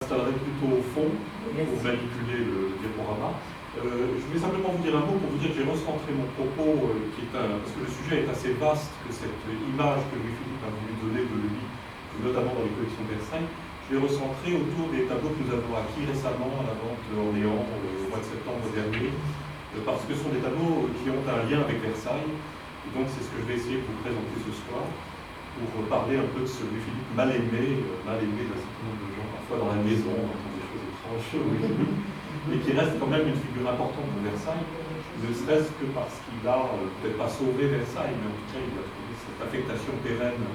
m'installerai plutôt au fond pour manipuler le diaporama. Je vais simplement vous dire un mot pour vous dire que j'ai recentré mon propos, parce que le sujet est assez vaste, que cette image que Louis-Philippe a voulu donner de lui, notamment dans les collections de Versailles, je l'ai recentré autour des tableaux que nous avons acquis récemment à la vente d'Orléans au mois de septembre dernier, parce que ce sont des tableaux qui ont un lien avec Versailles, et donc c'est ce que je vais essayer de vous présenter ce soir, pour parler un peu de ce Louis-Philippe mal aimé d'un certain nombre de gens, parfois dans la maison, on entend des choses étranges sur Louis-Philippe, mais qui reste quand même une figure importante pour Versailles, ne serait-ce que parce qu'il a peut-être pas sauvé Versailles, mais en tout cas il a trouvé cette affectation pérenne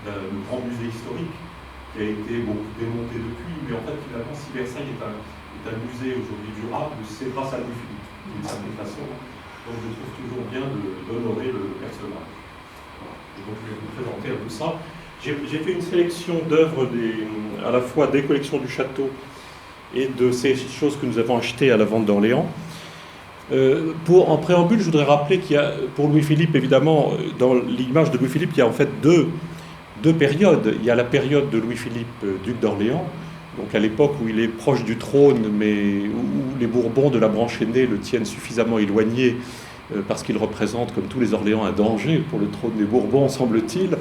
d'un grand musée historique qui a été beaucoup démonté depuis, mais en fait finalement si Versailles est un musée aujourd'hui durable, c'est grâce à Louis-Philippe, d'une certaine façon. Donc je trouve toujours bien d'honorer le personnage. Donc je vais vous présenter un peu ça. J'ai fait une sélection d'œuvres à la fois des collections du château et de ces choses que nous avons achetées à la vente d'Orléans. En préambule, je voudrais rappeler qu'il y a, pour Louis-Philippe, évidemment, dans l'image de Louis-Philippe, il y a en fait deux périodes. Il y a la période de Louis-Philippe, duc d'Orléans, donc à l'époque où il est proche du trône, mais où les Bourbons de la branche aînée le tiennent suffisamment éloigné, parce qu'il représente, comme tous les Orléans, un danger pour le trône des Bourbons, semble-t-il.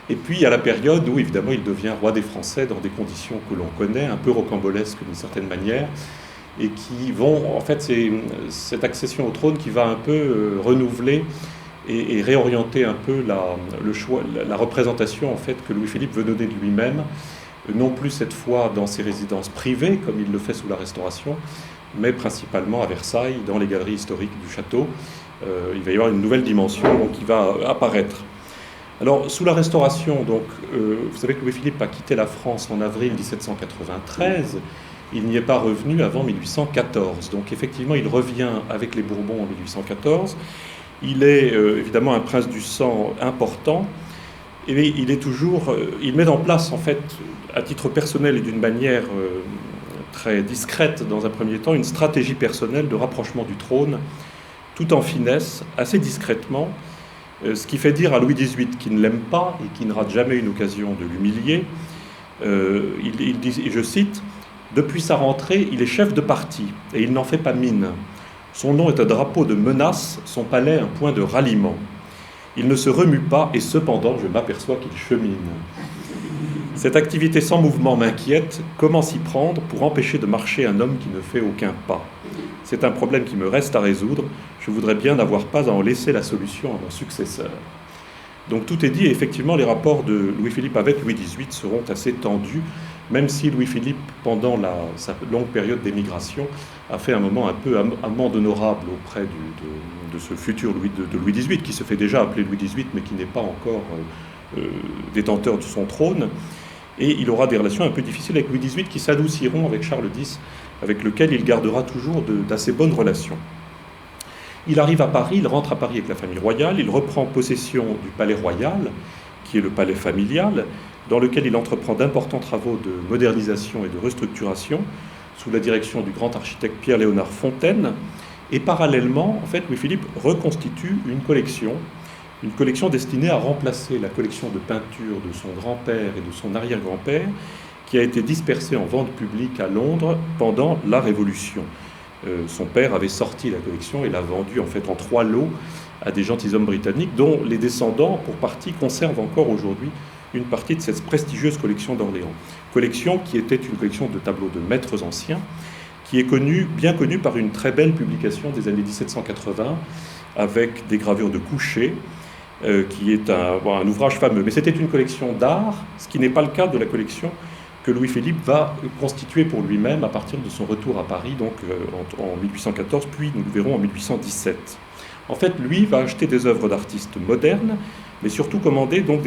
Et puis, il y a la période où, évidemment, il devient roi des Français dans des conditions que l'on connaît, un peu rocambolesques d'une certaine manière, et qui vont, en fait, c'est cette accession au trône qui va un peu renouveler et réorienter un peu la représentation, en fait, que Louis-Philippe veut donner de lui-même, non plus cette fois dans ses résidences privées, comme il le fait sous la Restauration, mais principalement à Versailles, dans les galeries historiques du château. Il va y avoir une nouvelle dimension qui va apparaître. Alors, sous la Restauration, donc, vous savez que Louis-Philippe a quitté la France en avril 1793. Il n'y est pas revenu avant 1814. Donc, effectivement, il revient avec les Bourbons en 1814. Il est évidemment un prince du sang important. Et il met en place, en fait, à titre personnel et d'une manière très discrète dans un premier temps, une stratégie personnelle de rapprochement du trône, tout en finesse, assez discrètement, ce qui fait dire à Louis XVIII qu'il ne l'aime pas et qui ne rate jamais une occasion de l'humilier. Il dit, et je cite, « Depuis sa rentrée, il est chef de parti et il n'en fait pas mine. Son nom est un drapeau de menace, son palais un point de ralliement. Il ne se remue pas et cependant je m'aperçois qu'il chemine. Cette activité sans mouvement m'inquiète. Comment s'y prendre pour empêcher de marcher un homme qui ne fait aucun pas? C'est un problème qui me reste à résoudre. Je voudrais bien n'avoir pas à en laisser la solution à mon successeur. » Donc tout est dit, et effectivement les rapports de Louis-Philippe avec Louis XVIII seront assez tendus, même si Louis-Philippe, pendant sa longue période d'émigration, a fait un moment un peu amende honorable auprès de ce futur de Louis XVIII, qui se fait déjà appeler Louis XVIII, mais qui n'est pas encore détenteur de son trône. Et il aura des relations un peu difficiles avec Louis XVIII, qui s'adouciront avec Charles X, avec lequel il gardera toujours d'assez bonnes relations. Il arrive à Paris, il rentre à Paris avec la famille royale, il reprend possession du palais royal, qui est le palais familial, dans lequel il entreprend d'importants travaux de modernisation et de restructuration, sous la direction du grand architecte Pierre-Léonard Fontaine. Et parallèlement, en fait, Louis-Philippe reconstitue une collection destinée à remplacer la collection de peintures de son grand-père et de son arrière-grand-père, qui a été dispersée en vente publique à Londres pendant la Révolution. Son père avait sorti la collection et l'a vendue en fait en 3 lots à des gentilshommes britanniques, dont les descendants, pour partie, conservent encore aujourd'hui une partie de cette prestigieuse collection d'Orléans. Collection qui était une collection de tableaux de maîtres anciens, qui est bien connue par une très belle publication des années 1780, avec des gravures de couchers, qui est un ouvrage fameux. Mais c'était une collection d'art, ce qui n'est pas le cas de la collection que Louis-Philippe va constituer pour lui-même à partir de son retour à Paris, donc en 1814, puis nous le verrons en 1817. En fait, lui va acheter des œuvres d'artistes modernes, mais surtout commander donc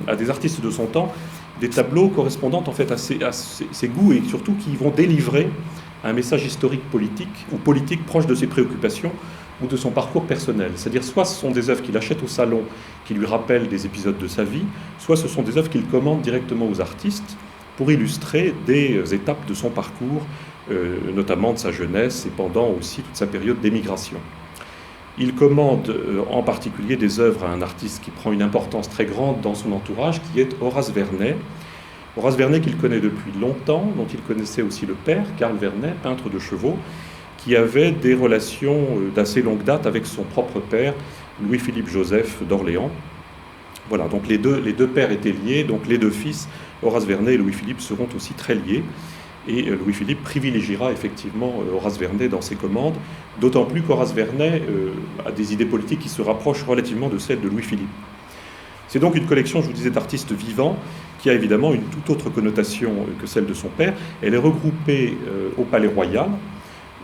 à des artistes de son temps des tableaux correspondant en fait à ses goûts et surtout qui vont délivrer un message historique politique ou politique proche de ses préoccupations ou de son parcours personnel. C'est-à-dire soit ce sont des œuvres qu'il achète au salon qui lui rappellent des épisodes de sa vie, soit ce sont des œuvres qu'il commande directement aux artistes pour illustrer des étapes de son parcours, notamment de sa jeunesse et pendant aussi toute sa période d'émigration. Il commande en particulier des œuvres à un artiste qui prend une importance très grande dans son entourage, qui est Horace Vernet, Horace Vernet qu'il connaît depuis longtemps, dont il connaissait aussi le père, Karl Vernet, peintre de chevaux, qui avait des relations d'assez longue date avec son propre père, Louis-Philippe Joseph d'Orléans. Voilà, donc les deux pères étaient liés, donc les deux fils, Horace Vernet et Louis-Philippe, seront aussi très liés. Et Louis-Philippe privilégiera effectivement Horace Vernet dans ses commandes, d'autant plus qu'Horace Vernet a des idées politiques qui se rapprochent relativement de celles de Louis-Philippe. C'est donc une collection, je vous disais, d'artistes vivants, qui a évidemment une toute autre connotation que celle de son père. Elle est regroupée au Palais Royal,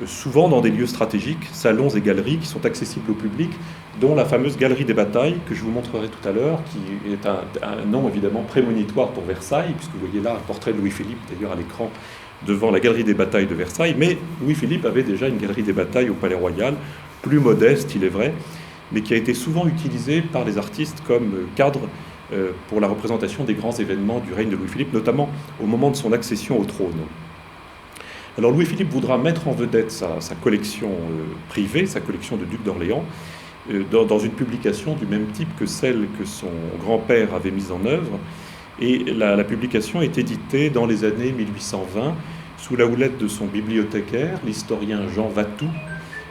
souvent dans des lieux stratégiques, salons et galeries qui sont accessibles au public, dont la fameuse Galerie des Batailles, que je vous montrerai tout à l'heure, qui est un nom évidemment prémonitoire pour Versailles, puisque vous voyez là un portrait de Louis-Philippe, d'ailleurs à l'écran, devant la Galerie des Batailles de Versailles. Mais Louis-Philippe avait déjà une Galerie des Batailles au Palais Royal, plus modeste, il est vrai, mais qui a été souvent utilisée par les artistes comme cadre pour la représentation des grands événements du règne de Louis-Philippe, notamment au moment de son accession au trône. Alors Louis-Philippe voudra mettre en vedette sa collection privée, sa collection de ducs d'Orléans, dans une publication du même type que celle que son grand-père avait mise en œuvre. Et la publication est éditée dans les années 1820 sous la houlette de son bibliothécaire, l'historien Jean Vatou,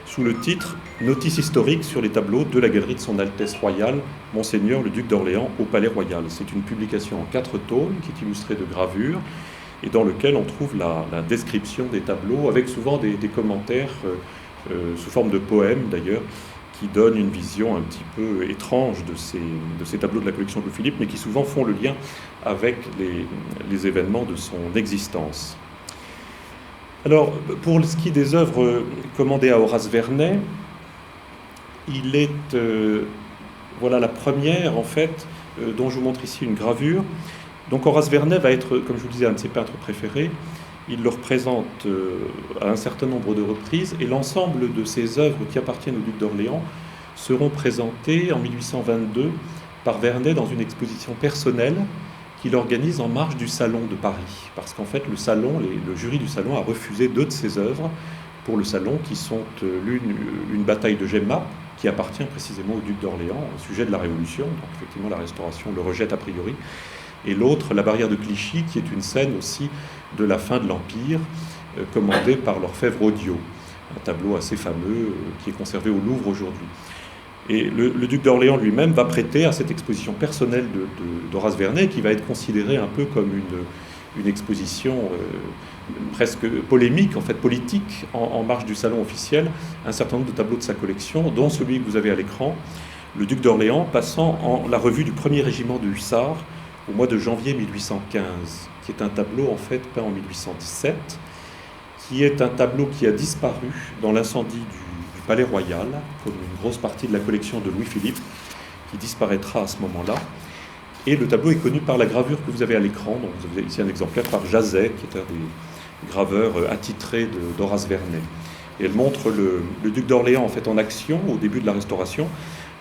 sous le titre « Notice historique sur les tableaux de la galerie de son Altesse royale, Monseigneur le duc d'Orléans au Palais Royal ». C'est une publication en 4 tomes qui est illustrée de gravures et dans lequel on trouve la description des tableaux, avec souvent des commentaires sous forme de poèmes d'ailleurs, qui donnent une vision un petit peu étrange de ces tableaux de la collection de Louis-Philippe, mais qui souvent font le lien avec les événements de son existence. Alors, pour ce qui est des œuvres commandées à Horace Vernet, il est, voilà la première en fait, dont je vous montre ici une gravure. Donc Horace Vernet va être, comme je vous disais, un de ses peintres préférés. Il le représente à un certain nombre de reprises, et l'ensemble de ses œuvres qui appartiennent au duc d'Orléans seront présentées en 1822 par Vernet dans une exposition personnelle qu'il organise en marge du Salon de Paris. Parce qu'en fait, le jury du Salon a refusé 2 de ses œuvres pour le Salon, qui sont l'une, une bataille de Gemma, qui appartient précisément au duc d'Orléans, au sujet de la Révolution. Donc effectivement, la Restauration le rejette a priori. Et l'autre, la barrière de Clichy, qui est une scène aussi de la fin de l'Empire, commandée par l'orfèvre Odiot, un tableau assez fameux qui est conservé au Louvre aujourd'hui. Et le duc d'Orléans lui-même va prêter à cette exposition personnelle d'Horace Vernet, qui va être considérée un peu comme une exposition presque polémique, en fait politique, en marge du salon officiel, un certain nombre de tableaux de sa collection, dont celui que vous avez à l'écran, le duc d'Orléans passant en la revue du 1er régiment de hussards au mois de janvier 1815, qui est un tableau en fait peint en 1817, qui est un tableau qui a disparu dans l'incendie du Palais Royal, comme une grosse partie de la collection de Louis-Philippe, qui disparaîtra à ce moment-là. Et le tableau est connu par la gravure que vous avez à l'écran. Donc vous avez ici un exemplaire par Jazet, qui est un des graveurs attitrés d'Horace Vernet. Et elle montre le duc d'Orléans en fait en action au début de la Restauration,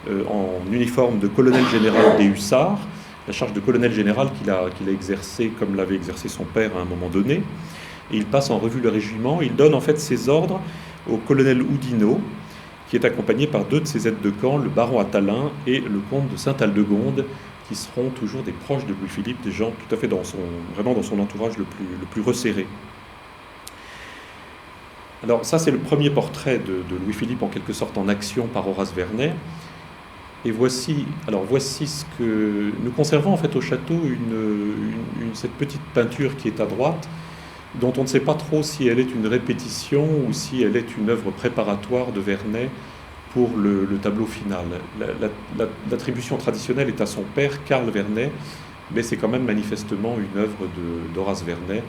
en uniforme de colonel général des hussards, la charge de colonel général qu'il a exercé comme l'avait exercé son père à un moment donné. Et il passe en revue le régiment. Il donne en fait ses ordres au colonel Oudinot, qui est accompagné par 2 de ses aides de camp, le baron Attalin et le comte de Saint-Aldegonde, qui seront toujours des proches de Louis-Philippe, des gens tout à fait vraiment dans son entourage le plus resserré. Alors ça, c'est le premier portrait de Louis-Philippe, en quelque sorte en action par Horace Vernet. Et voici ce que nous conservons en fait au château, cette petite peinture qui est à droite, dont on ne sait pas trop si elle est une répétition ou si elle est une œuvre préparatoire de Vernet pour le tableau final. L'attribution traditionnelle est à son père, Karl Vernet, mais c'est quand même manifestement une œuvre d'Horace Vernet,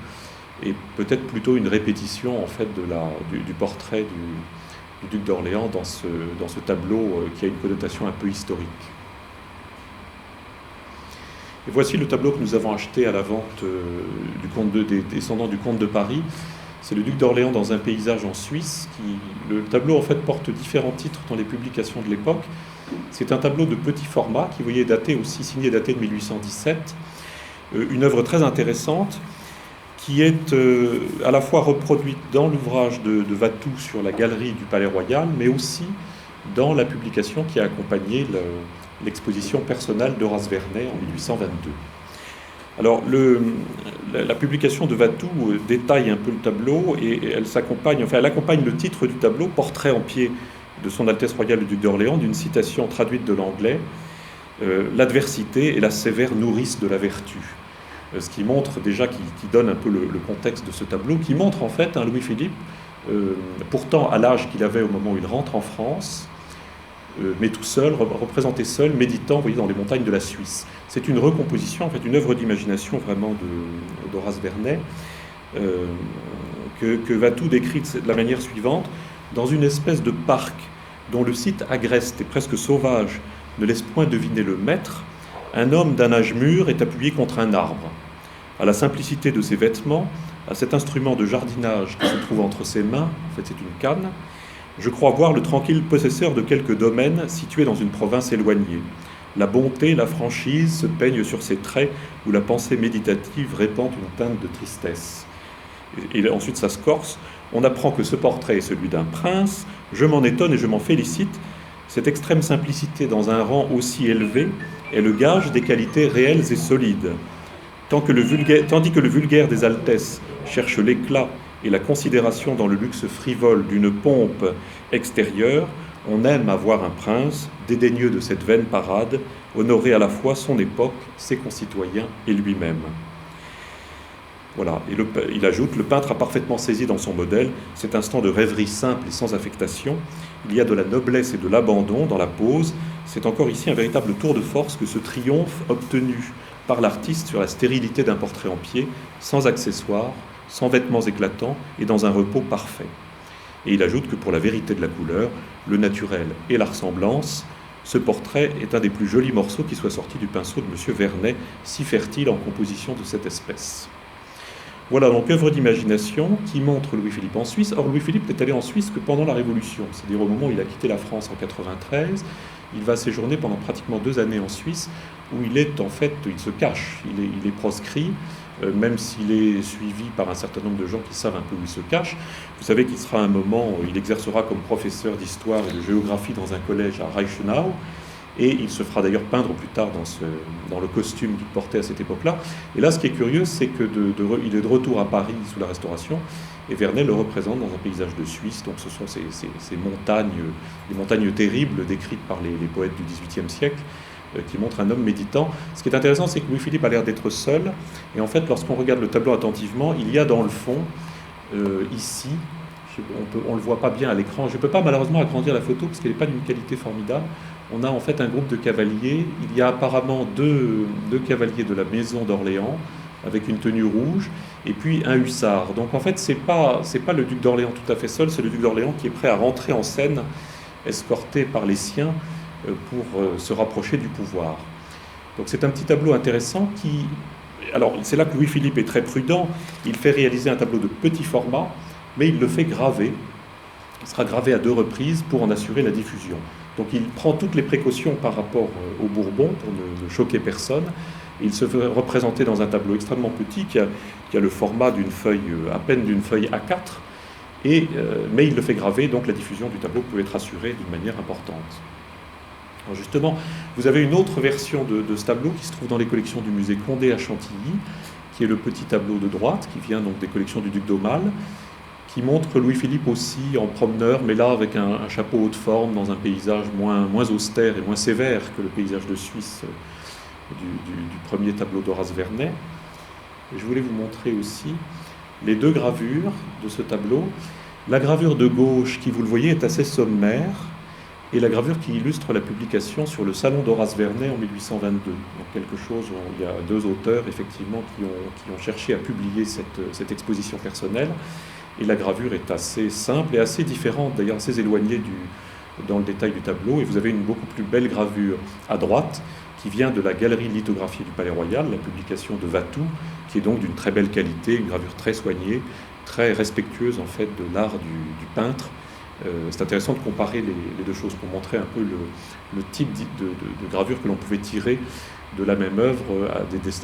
et peut-être plutôt une répétition en fait du portrait du duc d'Orléans dans ce tableau qui a une connotation un peu historique. Et voici le tableau que nous avons acheté à la vente des descendants du comte de Paris. C'est le duc d'Orléans dans un paysage en Suisse. Le tableau en fait porte différents titres dans les publications de l'époque. C'est un tableau de petit format qui, vous voyez, signé et daté de 1817. Une œuvre très intéressante qui est à la fois reproduite dans l'ouvrage de Vatou sur la galerie du Palais Royal, mais aussi dans la publication qui a accompagné l'exposition personnelle d'Horace Vernet en 1822. Alors, la publication de Watteau détaille un peu le tableau et elle accompagne le titre du tableau, Portrait en pied de Son Altesse Royale le Duc d'Orléans, d'une citation traduite de l'anglais, l'adversité est la sévère nourrice de la vertu. Ce qui montre déjà, qui donne un peu le contexte de ce tableau, qui montre en fait un Louis-Philippe, pourtant à l'âge qu'il avait au moment où il rentre en France, mais tout seul, représenté seul, méditant, vous voyez, dans les montagnes de la Suisse. C'est une recomposition, en fait, une œuvre d'imagination vraiment d'Horace Vernet, que Watteau décrit de la manière suivante: dans une espèce de parc dont le site agreste et presque sauvage ne laisse point deviner le maître, un homme d'un âge mûr est appuyé contre un arbre. À la simplicité de ses vêtements, à cet instrument de jardinage qui se trouve entre ses mains, en fait c'est une canne, je crois voir le tranquille possesseur de quelques domaines situés dans une province éloignée. La bonté, la franchise se peignent sur ses traits où la pensée méditative répand une teinte de tristesse. Et ensuite ça se corse. On apprend que ce portrait est celui d'un prince. Je m'en étonne et je m'en félicite. Cette extrême simplicité dans un rang aussi élevé est le gage des qualités réelles et solides. Tandis que le vulgaire des Altesses cherche l'éclat et la considération dans le luxe frivole d'une pompe extérieure, on aime à voir un prince, dédaigneux de cette vaine parade, honorer à la fois son époque, ses concitoyens et lui-même. Voilà, et il ajoute: le peintre a parfaitement saisi dans son modèle cet instant de rêverie simple et sans affectation. Il y a de la noblesse et de l'abandon dans la pose. C'est encore ici un véritable tour de force que ce triomphe obtenu par l'artiste sur la stérilité d'un portrait en pied, sans accessoires, sans vêtements éclatants et dans un repos parfait. Et il ajoute que pour la vérité de la couleur, le naturel et la ressemblance, ce portrait est un des plus jolis morceaux qui soit sorti du pinceau de M. Vernet, si fertile en composition de cette espèce. Voilà donc œuvre d'imagination qui montre Louis-Philippe en Suisse. Or, Louis-Philippe n'est allé en Suisse que pendant la Révolution, c'est-à-dire au moment où il a quitté la France en 93. Il va séjourner pendant pratiquement 2 années en Suisse, où il se cache, il est proscrit, même s'il est suivi par un certain nombre de gens qui savent un peu où il se cache. Vous savez qu'il sera un moment où il exercera comme professeur d'histoire et de géographie dans un collège à Reichenau, et il se fera d'ailleurs peindre plus tard dans le costume qu'il portait à cette époque-là. Et là, ce qui est curieux, c'est qu'il est de retour à Paris sous la Restauration, et Vernet le représente dans un paysage de Suisse. Donc ce sont ces montagnes, les montagnes terribles décrites par les poètes du XVIIIe siècle, qui montrent un homme méditant. Ce qui est intéressant, c'est que Louis-Philippe a l'air d'être seul, et en fait, lorsqu'on regarde le tableau attentivement, il y a dans le fond, ici, on ne le voit pas bien à l'écran, je ne peux pas malheureusement agrandir la photo, parce qu'elle n'est pas d'une qualité formidable. On a en fait un groupe de cavaliers. Il y a apparemment deux cavaliers de la maison d'Orléans, avec une tenue rouge, et puis un hussard. Donc en fait, c'est pas le duc d'Orléans tout à fait seul, c'est le duc d'Orléans qui est prêt à rentrer en scène, escorté par les siens, pour se rapprocher du pouvoir. Donc c'est un petit tableau intéressant qui... Alors c'est là que Louis-Philippe est très prudent. Il fait réaliser un tableau de petit format, mais il le fait graver. Il sera gravé à 2 reprises pour en assurer la diffusion. Donc il prend toutes les précautions par rapport aux Bourbons pour ne choquer personne. Il se fait représenter dans un tableau extrêmement petit qui a le format d'une feuille, à peine d'une feuille A4, mais il le fait graver, donc la diffusion du tableau peut être assurée d'une manière importante. Alors justement, vous avez une autre version de ce tableau qui se trouve dans les collections du musée Condé à Chantilly, qui est le petit tableau de droite, qui vient donc des collections du duc d'Aumale, qui montre Louis-Philippe aussi en promeneur, mais là avec un chapeau haut de forme, dans un paysage moins austère et moins sévère que le paysage de Suisse du premier tableau d'Horace Vernet. Et je voulais vous montrer aussi les 2 gravures de ce tableau. La gravure de gauche, qui vous le voyez, est assez sommaire, et la gravure qui illustre la publication sur le salon d'Horace Vernet en 1822. Donc quelque chose où il y a 2 auteurs, effectivement, qui ont cherché à publier cette exposition personnelle. Et la gravure est assez simple et assez différente, d'ailleurs assez éloignée dans le détail du tableau. Et vous avez une beaucoup plus belle gravure à droite, qui vient de la galerie lithographiée du Palais Royal, la publication de Watteau, qui est donc d'une très belle qualité, une gravure très soignée, très respectueuse en fait de l'art du peintre. C'est intéressant de comparer les 2 choses pour montrer un peu le type de gravure que l'on pouvait tirer de la même œuvre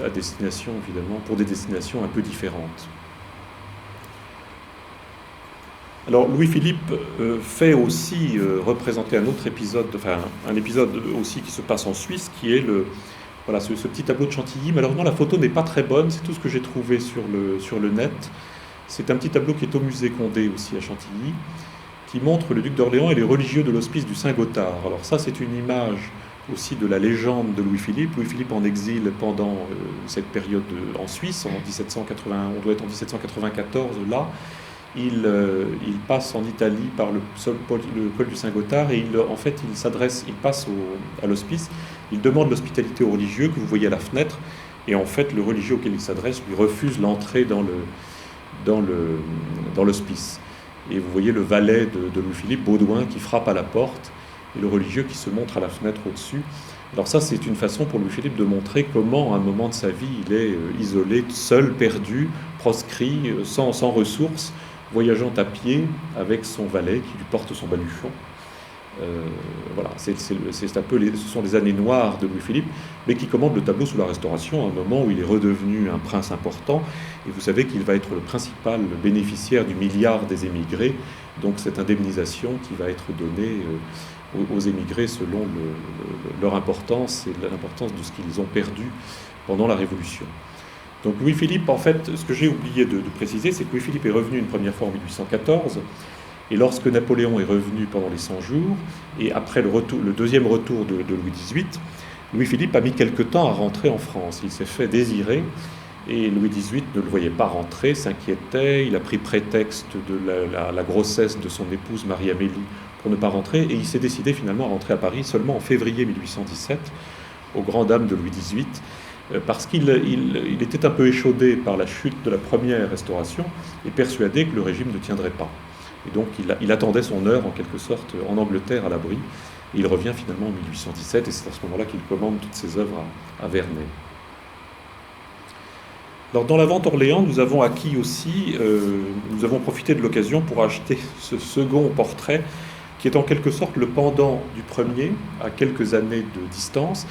à destination, évidemment, pour des destinations un peu différentes. Alors Louis-Philippe fait aussi représenter un autre épisode, enfin un épisode aussi qui se passe en Suisse, qui est Voilà, ce petit tableau de Chantilly. Malheureusement, la photo n'est pas très bonne, c'est tout ce que j'ai trouvé sur le net. C'est un petit tableau qui est au musée Condé aussi à Chantilly, qui montre le duc d'Orléans et les religieux de l'hospice du Saint-Gothard. Alors ça, c'est une image aussi de la légende de Louis-Philippe. Louis-Philippe en exil pendant cette période en Suisse, en 1780, on doit être en 1794 là. Il passe en Italie par le col du Saint-Gothard et il passe à l'hospice. Il demande l'hospitalité aux religieux que vous voyez à la fenêtre, et en fait le religieux auquel il s'adresse lui refuse l'entrée dans l'hospice. Et vous voyez le valet de Louis-Philippe, Baudouin, qui frappe à la porte, et le religieux qui se montre à la fenêtre au-dessus. Alors ça, c'est une façon pour Louis-Philippe de montrer comment, à un moment de sa vie, il est isolé, seul, perdu, proscrit, sans ressources, voyageant à pied avec son valet qui lui porte son baluchon. Voilà, c'est un peu ce sont les années noires de Louis-Philippe, mais qui commande le tableau sous la Restauration, à un moment où il est redevenu un prince important, et vous savez qu'il va être le principal bénéficiaire du milliard des émigrés, donc cette indemnisation qui va être donnée aux émigrés selon leur importance et l'importance de ce qu'ils ont perdu pendant la Révolution. Donc Louis-Philippe, en fait, ce que j'ai oublié de préciser, c'est que Louis-Philippe est revenu une première fois en 1814, et lorsque Napoléon est revenu pendant les 100 jours, et après le deuxième retour de Louis XVIII, Louis-Philippe a mis quelque temps à rentrer en France. Il s'est fait désirer, et Louis XVIII ne le voyait pas rentrer, s'inquiétait, il a pris prétexte de la grossesse de son épouse Marie-Amélie pour ne pas rentrer, et il s'est décidé finalement à rentrer à Paris seulement en février 1817, aux grandes dames de Louis XVIII, parce qu'il était un peu échaudé par la chute de la première Restauration, et persuadé que le régime ne tiendrait pas. Et donc il attendait son heure en quelque sorte en Angleterre à l'abri. Et il revient finalement en 1817 et c'est à ce moment-là qu'il commande toutes ses œuvres à Vernet. Alors dans la vente Orléans, nous avons acquis aussi, nous avons profité de l'occasion pour acheter ce second portrait qui est en quelque sorte le pendant du premier à quelques années de distance.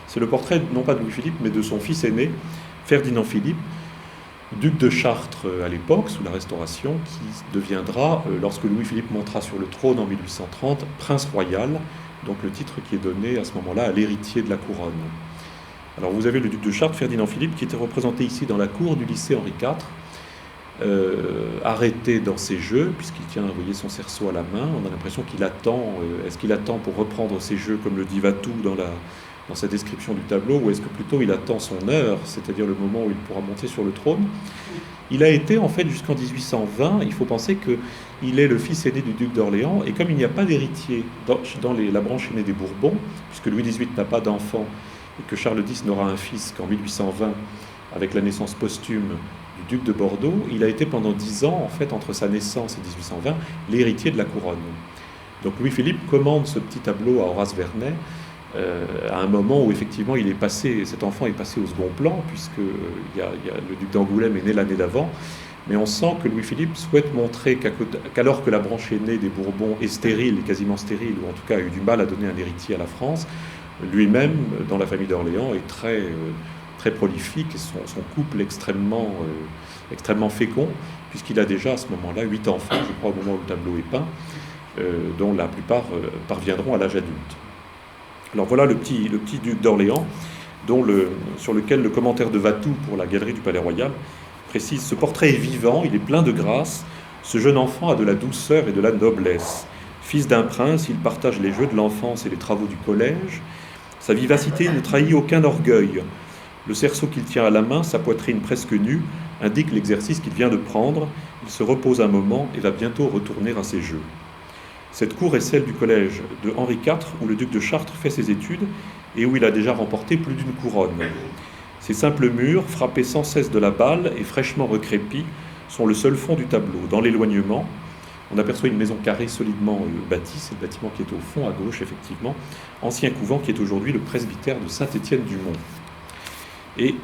C'est le portrait non pas de Louis-Philippe mais de son fils aîné, Ferdinand Philippe, duc de Chartres à l'époque, sous la Restauration, qui deviendra, lorsque Louis-Philippe montera sur le trône en 1830, prince royal, donc le titre qui est donné à ce moment-là à l'héritier de la couronne. Alors vous avez le duc de Chartres, Ferdinand Philippe, qui était représenté ici dans la cour du lycée Henri IV, arrêté dans ses jeux, puisqu'il tient, vous voyez, son cerceau à la main. On a l'impression qu'il attend, est-ce qu'il attend pour reprendre ses jeux, comme le dit Watteau dans sa description du tableau, ou est-ce que plutôt il attend son heure, c'est-à-dire le moment où il pourra monter sur le trône. Il a été en fait jusqu'en 1820, il faut penser qu'il est le fils aîné du duc d'Orléans, et comme il n'y a pas d'héritier dans la branche aînée des Bourbons, puisque Louis XVIII n'a pas d'enfant, et que Charles X n'aura un fils qu'en 1820, avec la naissance posthume du duc de Bordeaux, il a été pendant 10 ans, en fait, entre sa naissance et 1820, l'héritier de la couronne. Donc Louis-Philippe commande ce petit tableau à Horace Vernet, à un moment où effectivement cet enfant est passé au second plan, puisque le duc d'Angoulême est né l'année d'avant, mais on sent que Louis-Philippe souhaite montrer qu'alors que la branche aînée des Bourbons est stérile, est quasiment stérile, ou en tout cas a eu du mal à donner un héritier à la France, lui-même, dans la famille d'Orléans, est très, très prolifique, et son couple extrêmement fécond, puisqu'il a déjà à ce moment-là 8 enfants, je crois, au moment où le tableau est peint, dont la plupart parviendront à l'âge adulte. Alors voilà le petit duc d'Orléans, sur lequel le commentaire de Watteau pour la galerie du Palais Royal précise « Ce portrait est vivant, il est plein de grâce. Ce jeune enfant a de la douceur et de la noblesse. Fils d'un prince, il partage les jeux de l'enfance et les travaux du collège. Sa vivacité ne trahit aucun orgueil. Le cerceau qu'il tient à la main, sa poitrine presque nue, indique l'exercice qu'il vient de prendre. Il se repose un moment et va bientôt retourner à ses jeux. » Cette cour est celle du collège de Henri IV, où le duc de Chartres fait ses études et où il a déjà remporté plus d'une couronne. Ces simples murs, frappés sans cesse de la balle et fraîchement recrépis, sont le seul fond du tableau. Dans l'éloignement, on aperçoit une maison carrée solidement bâtie, c'est le bâtiment qui est au fond, à gauche effectivement, ancien couvent qui est aujourd'hui le presbytère de Saint-Étienne-du-Mont. Et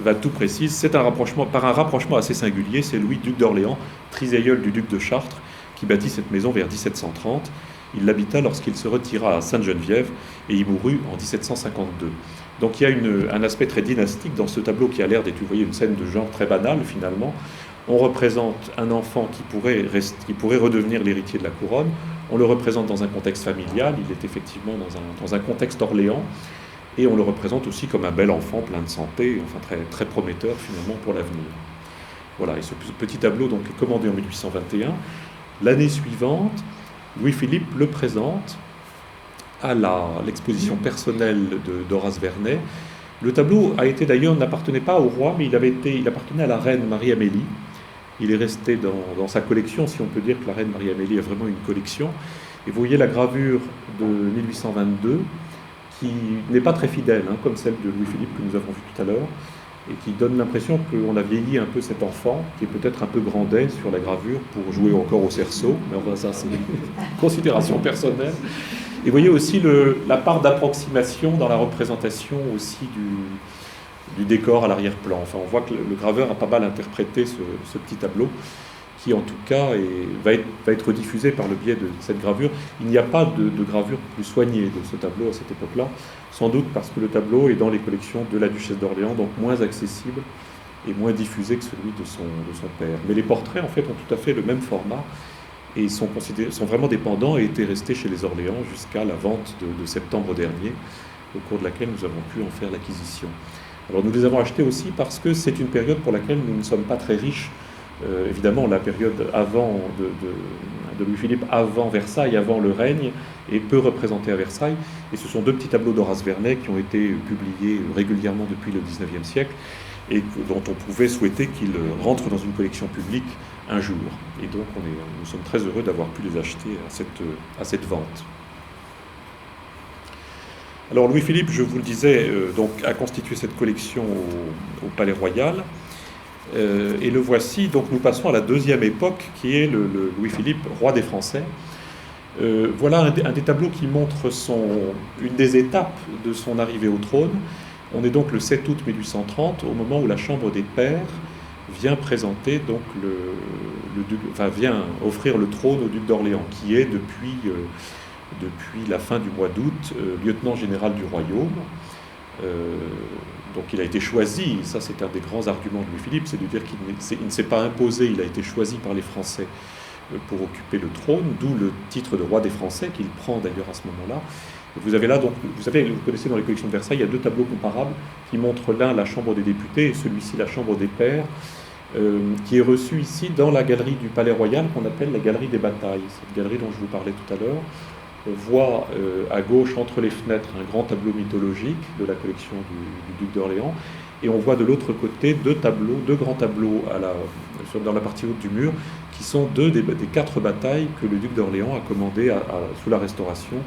Watteau précise, c'est par un rapprochement assez singulier, c'est Louis, duc d'Orléans, trisaïeul du duc de Chartres, qui bâtit cette maison vers 1730. Il l'habita lorsqu'il se retira à Sainte-Geneviève et y mourut en 1752. Donc il y a un aspect très dynastique dans ce tableau qui a l'air d'être, vous voyez, une scène de genre très banale finalement. On représente un enfant qui pourrait redevenir l'héritier de la couronne. On le représente dans un contexte familial. Il est effectivement dans un contexte Orléans. et on le représente aussi comme un bel enfant plein de santé, enfin très, très prometteur finalement pour l'avenir. Voilà, et ce petit tableau donc, est commandé en 1821. L'année suivante, Louis-Philippe le présente à l'exposition personnelle d'Horace Vernet. Le tableau a été d'ailleurs, n'appartenait pas au roi, mais il appartenait à la reine Marie-Amélie. Il est resté dans sa collection, si on peut dire que la reine Marie-Amélie a vraiment une collection. Et vous voyez la gravure de 1822, qui n'est pas très fidèle, hein, comme celle de Louis-Philippe que nous avons vue tout à l'heure, et qui donne l'impression qu'on a vieilli un peu cet enfant, qui est peut-être un peu grandet sur la gravure pour jouer encore au cerceau, mais enfin ça c'est une considération personnelle. Et vous voyez aussi la part d'approximation dans la représentation aussi du décor à l'arrière-plan. Enfin, on voit que le graveur a pas mal interprété ce petit tableau, qui en tout cas va être diffusé par le biais de cette gravure. Il n'y a pas de gravure plus soignée de ce tableau à cette époque-là, sans doute parce que le tableau est dans les collections de la duchesse d'Orléans, donc moins accessible et moins diffusé que celui de son père. Mais les portraits, en fait, ont tout à fait le même format et sont vraiment dépendants et étaient restés chez les Orléans jusqu'à la vente de septembre dernier, au cours de laquelle nous avons pu en faire l'acquisition. Alors nous les avons achetés aussi parce que c'est une période pour laquelle nous ne sommes pas très riches. Évidemment, la période avant de Louis-Philippe, avant Versailles, avant le règne, est peu représentée à Versailles. Et ce sont deux petits tableaux d'Horace Vernet qui ont été publiés régulièrement depuis le XIXe siècle et dont on pouvait souhaiter qu'ils rentrent dans une collection publique un jour. Et donc nous sommes très heureux d'avoir pu les acheter à cette vente. Alors Louis-Philippe, je vous le disais, donc, a constitué cette collection au Palais Royal. Et le voici, donc nous passons à la deuxième époque, qui est le Louis-Philippe, roi des Français. Voilà un des tableaux qui montre une des étapes de son arrivée au trône. On est donc le 7 août 1830, au moment où la Chambre des Pairs vient présenter donc vient offrir le trône au duc d'Orléans, qui est depuis la fin du mois d'août lieutenant général du royaume. Donc il a été choisi, ça c'est un des grands arguments de Louis-Philippe, c'est de dire qu'il ne s'est pas imposé, il a été choisi par les Français pour occuper le trône, d'où le titre de roi des Français qu'il prend d'ailleurs à ce moment-là. Vous avez là, donc, vous connaissez dans les collections de Versailles, il y a deux tableaux comparables qui montrent l'un la Chambre des députés et celui-ci la Chambre des Pairs, qui est reçu ici dans la galerie du Palais Royal qu'on appelle la galerie des batailles, cette galerie dont je vous parlais tout à l'heure. On voit à gauche, entre les fenêtres, un grand tableau mythologique de la collection du duc d'Orléans. Et on voit de l'autre côté deux grands tableaux dans la partie haute du mur, qui sont deux des 4 batailles que le duc d'Orléans a commandées sous la Restauration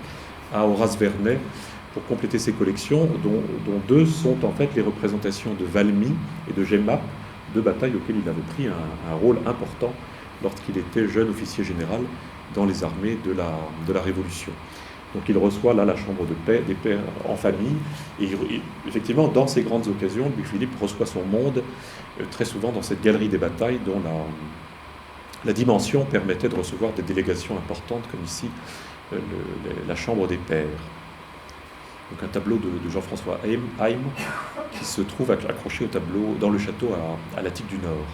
à Horace Vernet pour compléter ses collections, dont 2 sont en fait les représentations de Valmy et de Jemmapes, 2 batailles auxquelles il avait pris un rôle important lorsqu'il était jeune officier général dans les armées de la Révolution. Donc il reçoit là la chambre des pairs en famille, et effectivement dans ces grandes occasions, Louis-Philippe reçoit son monde très souvent dans cette galerie des batailles dont la dimension permettait de recevoir des délégations importantes comme ici la chambre des pairs. Donc un tableau de Jean-François Heim qui se trouve accroché au tableau dans le château à l'Attique du Nord.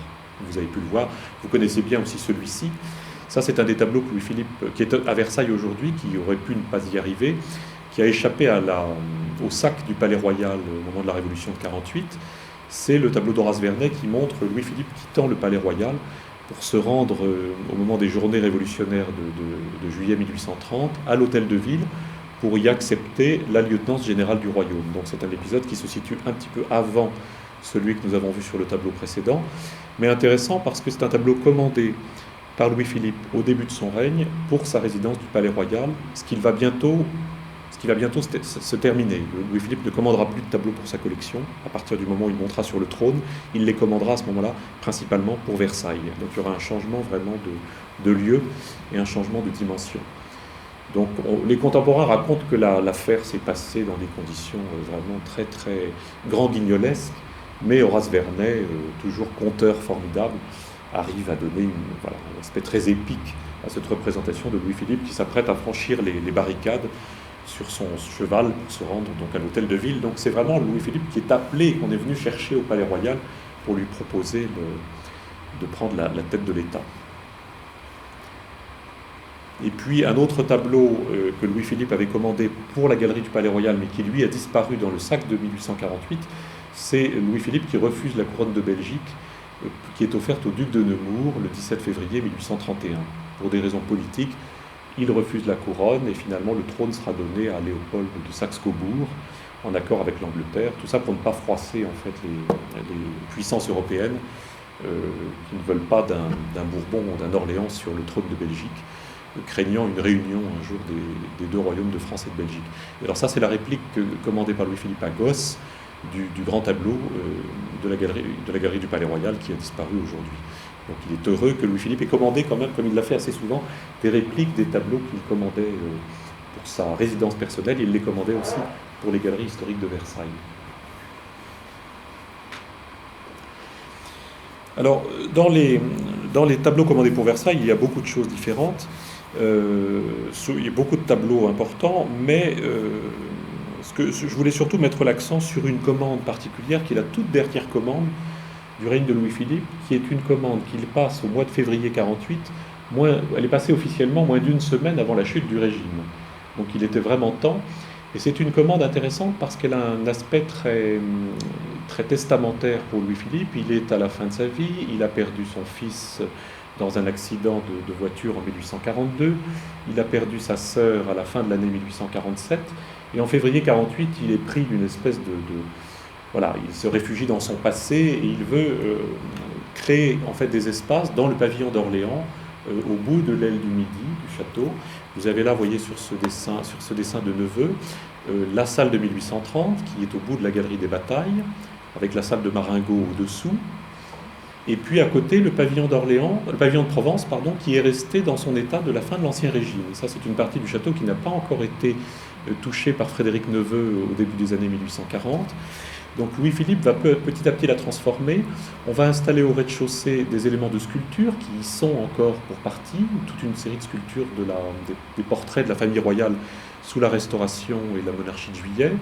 Vous avez pu le voir, vous connaissez bien aussi celui-ci. Ça, c'est un des tableaux que Louis-Philippe, qui est à Versailles aujourd'hui, qui aurait pu ne pas y arriver, qui a échappé au sac du Palais Royal au moment de la Révolution de 1948. C'est le tableau d'Horace Vernet qui montre Louis-Philippe quittant le Palais Royal pour se rendre au moment des journées révolutionnaires de juillet 1830 à l'hôtel de ville pour y accepter la lieutenance générale du royaume. Donc c'est un épisode qui se situe un petit peu avant celui que nous avons vu sur le tableau précédent, mais intéressant parce que c'est un tableau commandé par Louis-Philippe au début de son règne pour sa résidence du Palais Royal, ce qui va bientôt se terminer. Louis-Philippe ne commandera plus de tableaux pour sa collection. À partir du moment où il montera sur le trône, il les commandera à ce moment-là principalement pour Versailles. Donc il y aura un changement vraiment de lieu et un changement de dimension. Donc les contemporains racontent que l'affaire s'est passée dans des conditions vraiment très très grand-guignolesques, mais Horace Vernet, toujours conteur formidable, arrive à donner un aspect très épique à cette représentation de Louis-Philippe qui s'apprête à franchir les barricades sur son cheval pour se rendre donc à l'hôtel de ville. Donc c'est vraiment Louis-Philippe qui est appelé, qu'on est venu chercher au Palais Royal pour lui proposer de prendre la tête de l'État. Et puis un autre tableau que Louis-Philippe avait commandé pour la galerie du Palais Royal, mais qui lui a disparu dans le sac de 1848, c'est Louis-Philippe qui refuse la couronne de Belgique, qui est offerte au duc de Nemours le 17 février 1831. Pour des raisons politiques, il refuse la couronne et finalement le trône sera donné à Léopold de Saxe-Cobourg, en accord avec l'Angleterre. Tout ça pour ne pas froisser en fait les puissances européennes qui ne veulent pas d'un Bourbon ou d'un Orléans sur le trône de Belgique, craignant une réunion un jour des deux royaumes de France et de Belgique. Et alors ça, c'est la réplique commandée par Louis-Philippe à Gosse du grand tableau de la galerie du Palais Royal qui a disparu aujourd'hui. Donc il est heureux que Louis-Philippe ait commandé quand même, comme il l'a fait assez souvent, des répliques des tableaux qu'il commandait pour sa résidence personnelle. Il les commandait aussi pour les galeries historiques de Versailles. Alors, dans les tableaux commandés pour Versailles, il y a beaucoup de choses différentes. Il y a beaucoup de tableaux importants, mais je voulais surtout mettre l'accent sur une commande particulière, qui est la toute dernière commande du règne de Louis-Philippe, qui est une commande qu'il passe au mois de février 48. Elle est passée officiellement moins d'une semaine avant la chute du régime. Donc il était vraiment temps. Et c'est une commande intéressante parce qu'elle a un aspect très, très testamentaire pour Louis-Philippe. Il est à la fin de sa vie, il a perdu son fils dans un accident de voiture en 1842, il a perdu sa sœur à la fin de l'année 1847, et en février 48, il est pris d'une espèce voilà, il se réfugie dans son passé et il veut créer en fait des espaces dans le pavillon d'Orléans, au bout de l'aile du Midi du château. Vous avez là, vous voyez sur ce dessin de Neveu, la salle de 1830 qui est au bout de la galerie des batailles, avec la salle de Marengo au-dessous, et puis à côté le pavillon de Provence, pardon, qui est resté dans son état de la fin de l'Ancien Régime. Et ça, c'est une partie du château qui n'a pas encore été touchée par Frédéric Neveu au début des années 1840. Donc Louis-Philippe va petit à petit la transformer. On va installer au rez-de-chaussée des éléments de sculpture qui y sont encore pour partie, toute une série de sculptures des portraits de la famille royale sous la Restauration et la monarchie de Juillet.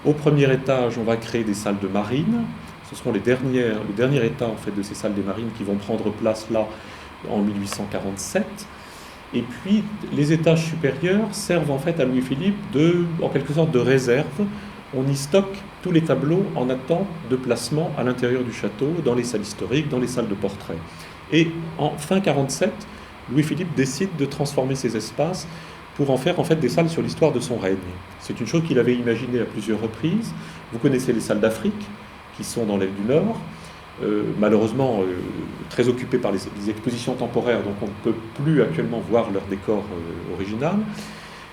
Au premier étage, on va créer des salles de marine. Ce seront le dernier état en fait, de ces salles des marines qui vont prendre place là en 1847. Et puis les étages supérieurs servent en fait à Louis-Philippe en quelque sorte de réserve. On y stocke tous les tableaux en attente de placement à l'intérieur du château, dans les salles historiques, dans les salles de portrait. Et en fin 47, Louis-Philippe décide de transformer ces espaces pour en faire en fait des salles sur l'histoire de son règne. C'est une chose qu'il avait imaginée à plusieurs reprises. Vous connaissez les salles d'Afrique, qui sont dans l'aile du Nord, malheureusement très occupées par les expositions temporaires, donc on ne peut plus actuellement voir leur décor original.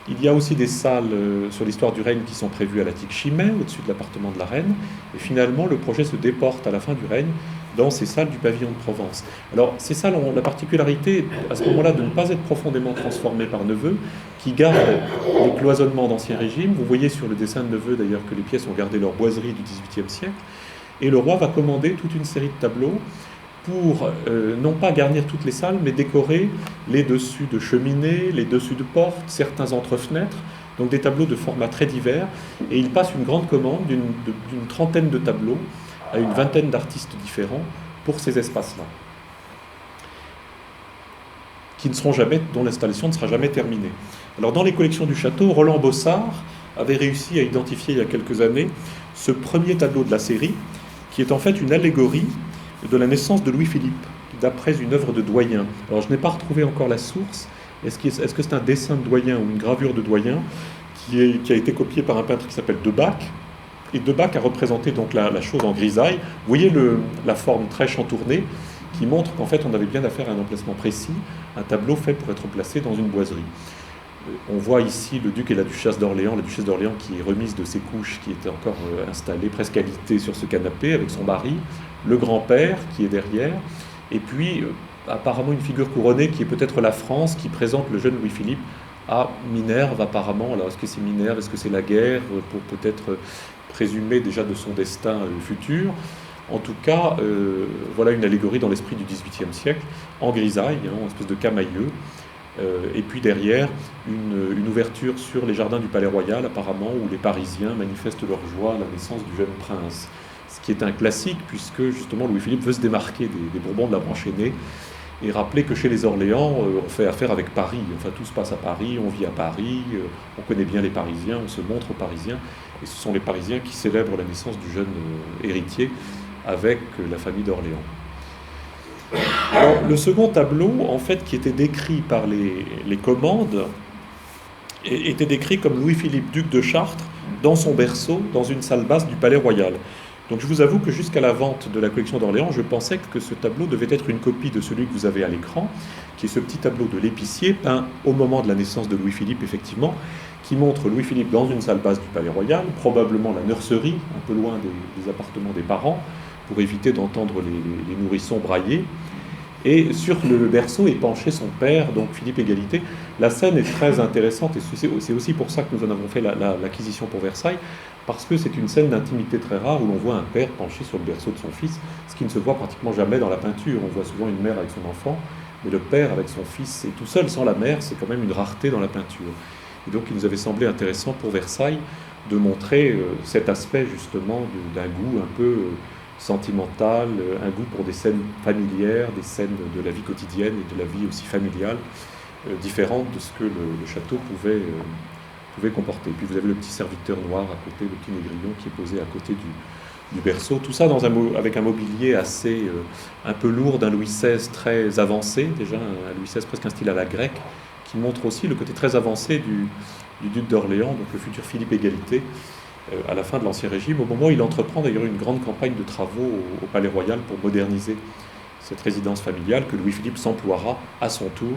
Il y a aussi des salles sur l'histoire du règne qui sont prévues à l'Attic-Chimay, au-dessus de l'appartement de la reine. Et finalement, le projet se déporte à la fin du règne dans ces salles du pavillon de Provence. Alors, ces salles ont la particularité, à ce moment-là, de ne pas être profondément transformées par Neveu, qui garde les cloisonnements d'Ancien Régime. Vous voyez sur le dessin de Neveu, d'ailleurs, que les pièces ont gardé leur boiserie du XVIIIe siècle. Et le roi va commander toute une série de tableaux pour non pas garnir toutes les salles, mais décorer les dessus de cheminées, les dessus de portes, certains entre-fenêtres, donc des tableaux de formats très divers. Et il passe une grande commande d'une trentaine de tableaux à une vingtaine d'artistes différents pour ces espaces-là, dont l'installation ne sera jamais terminée. Alors dans les collections du château, Roland Bossard avait réussi à identifier il y a quelques années ce premier tableau de la série, qui est en fait une allégorie de la naissance de Louis-Philippe, d'après une œuvre de Doyen. Alors je n'ai pas retrouvé encore la source. Est-ce que c'est un dessin de Doyen ou une gravure de Doyen qui a été copié par un peintre qui s'appelle Debac? Et Debac a représenté donc la chose en grisaille. Vous voyez la forme très chantournée qui montre qu'en fait on avait bien affaire à un emplacement précis, un tableau fait pour être placé dans une boiserie. On voit ici le duc et la duchesse d'Orléans, qui est remise de ses couches, qui était encore installée presque alitée sur ce canapé avec son mari, le grand-père qui est derrière, et puis apparemment une figure couronnée qui est peut-être la France, qui présente le jeune Louis-Philippe à Minerve apparemment. Alors est-ce que c'est Minerve, est-ce que c'est la guerre, pour peut-être présumer déjà de son destin futur. En tout cas, voilà une allégorie dans l'esprit du XVIIIe siècle, en grisaille, en espèce de camailleux. Et puis derrière, une ouverture sur les jardins du Palais Royal, apparemment, où les Parisiens manifestent leur joie à la naissance du jeune prince. Ce qui est un classique, puisque justement Louis-Philippe veut se démarquer des Bourbons de la branche aînée, et rappeler que chez les Orléans, on fait affaire avec Paris. Enfin, tout se passe à Paris, on vit à Paris, on connaît bien les Parisiens, on se montre aux Parisiens, et ce sont les Parisiens qui célèbrent la naissance du jeune héritier avec la famille d'Orléans. Alors, le second tableau, en fait, qui était décrit par les commandes, était décrit comme Louis-Philippe, duc de Chartres, dans son berceau, dans une salle basse du Palais Royal. Donc je vous avoue que jusqu'à la vente de la collection d'Orléans, je pensais que ce tableau devait être une copie de celui que vous avez à l'écran, qui est ce petit tableau de l'épicier, peint au moment de la naissance de Louis-Philippe, effectivement, qui montre Louis-Philippe dans une salle basse du Palais Royal, probablement la nurserie, un peu loin des appartements des parents, pour éviter d'entendre les nourrissons brailler. Et sur le berceau est penché son père, donc Philippe Égalité. La scène est très intéressante, et c'est aussi pour ça que nous en avons fait l'acquisition pour Versailles, parce que c'est une scène d'intimité très rare où l'on voit un père penché sur le berceau de son fils, ce qui ne se voit pratiquement jamais dans la peinture. On voit souvent une mère avec son enfant, mais le père avec son fils, et tout seul sans la mère, c'est quand même une rareté dans la peinture. Et donc il nous avait semblé intéressant pour Versailles de montrer cet aspect justement d'un goût un peu sentimental, un goût pour des scènes familières, des scènes de la vie quotidienne et de la vie aussi familiale, différentes de ce que le château pouvait comporter. Puis vous avez le petit serviteur noir à côté, le petit négrillon qui est posé à côté du berceau. Tout ça avec un mobilier assez un peu lourd, d'un Louis XVI très avancé, déjà un Louis XVI presque un style à la grecque, qui montre aussi le côté très avancé du duc d'Orléans, donc le futur Philippe Égalité, à la fin de l'Ancien Régime, au moment où il entreprend d'ailleurs une grande campagne de travaux au Palais Royal pour moderniser cette résidence familiale que Louis-Philippe s'emploiera à son tour